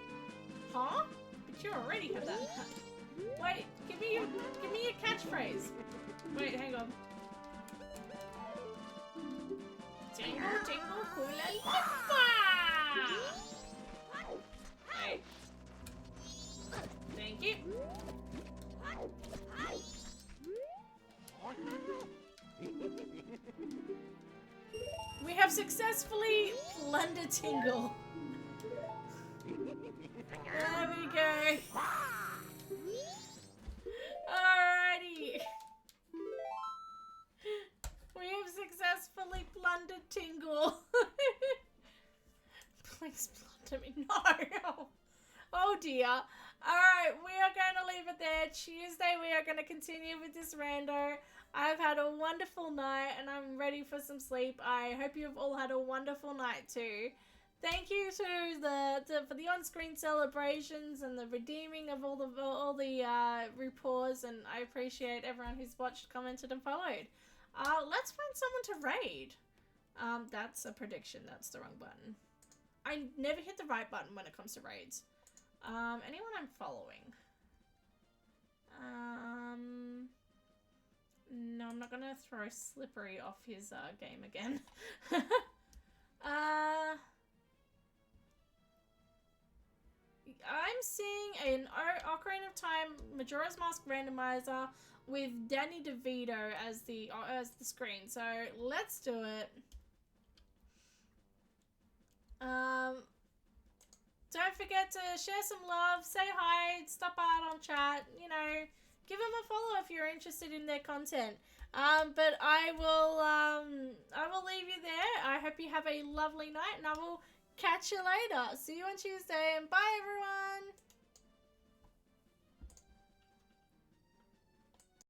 Huh? But you already have that. Wait, give me your catchphrase. Wait, hang on. Tingle, tingle, hula, Hey. Thank you. We have successfully plundered Tingle. There we go. Alrighty. We have successfully plundered Tingle. Please plunder me. No. Oh dear. Alright, we are going to leave it there. Tuesday we are going to continue with this rando. I've had a wonderful night and I'm ready for some sleep. I hope you've all had a wonderful night too. Thank you to for the on-screen celebrations and the redeeming of all the reports, and I appreciate everyone who's watched, commented, and followed. Let's find someone to raid. That's a prediction. That's the wrong button. I never hit the right button when it comes to raids. Anyone I'm following? No, I'm not gonna throw Slippery off his game again. I'm seeing an Ocarina of Time Majora's Mask randomizer with Danny DeVito as the screen. So let's do it. Don't forget to share some love, say hi, stop out on chat, you know, give them a follow if you're interested in their content. But I will leave you there. I hope you have a lovely night, and I will catch you later. See you on Tuesday, and bye everyone.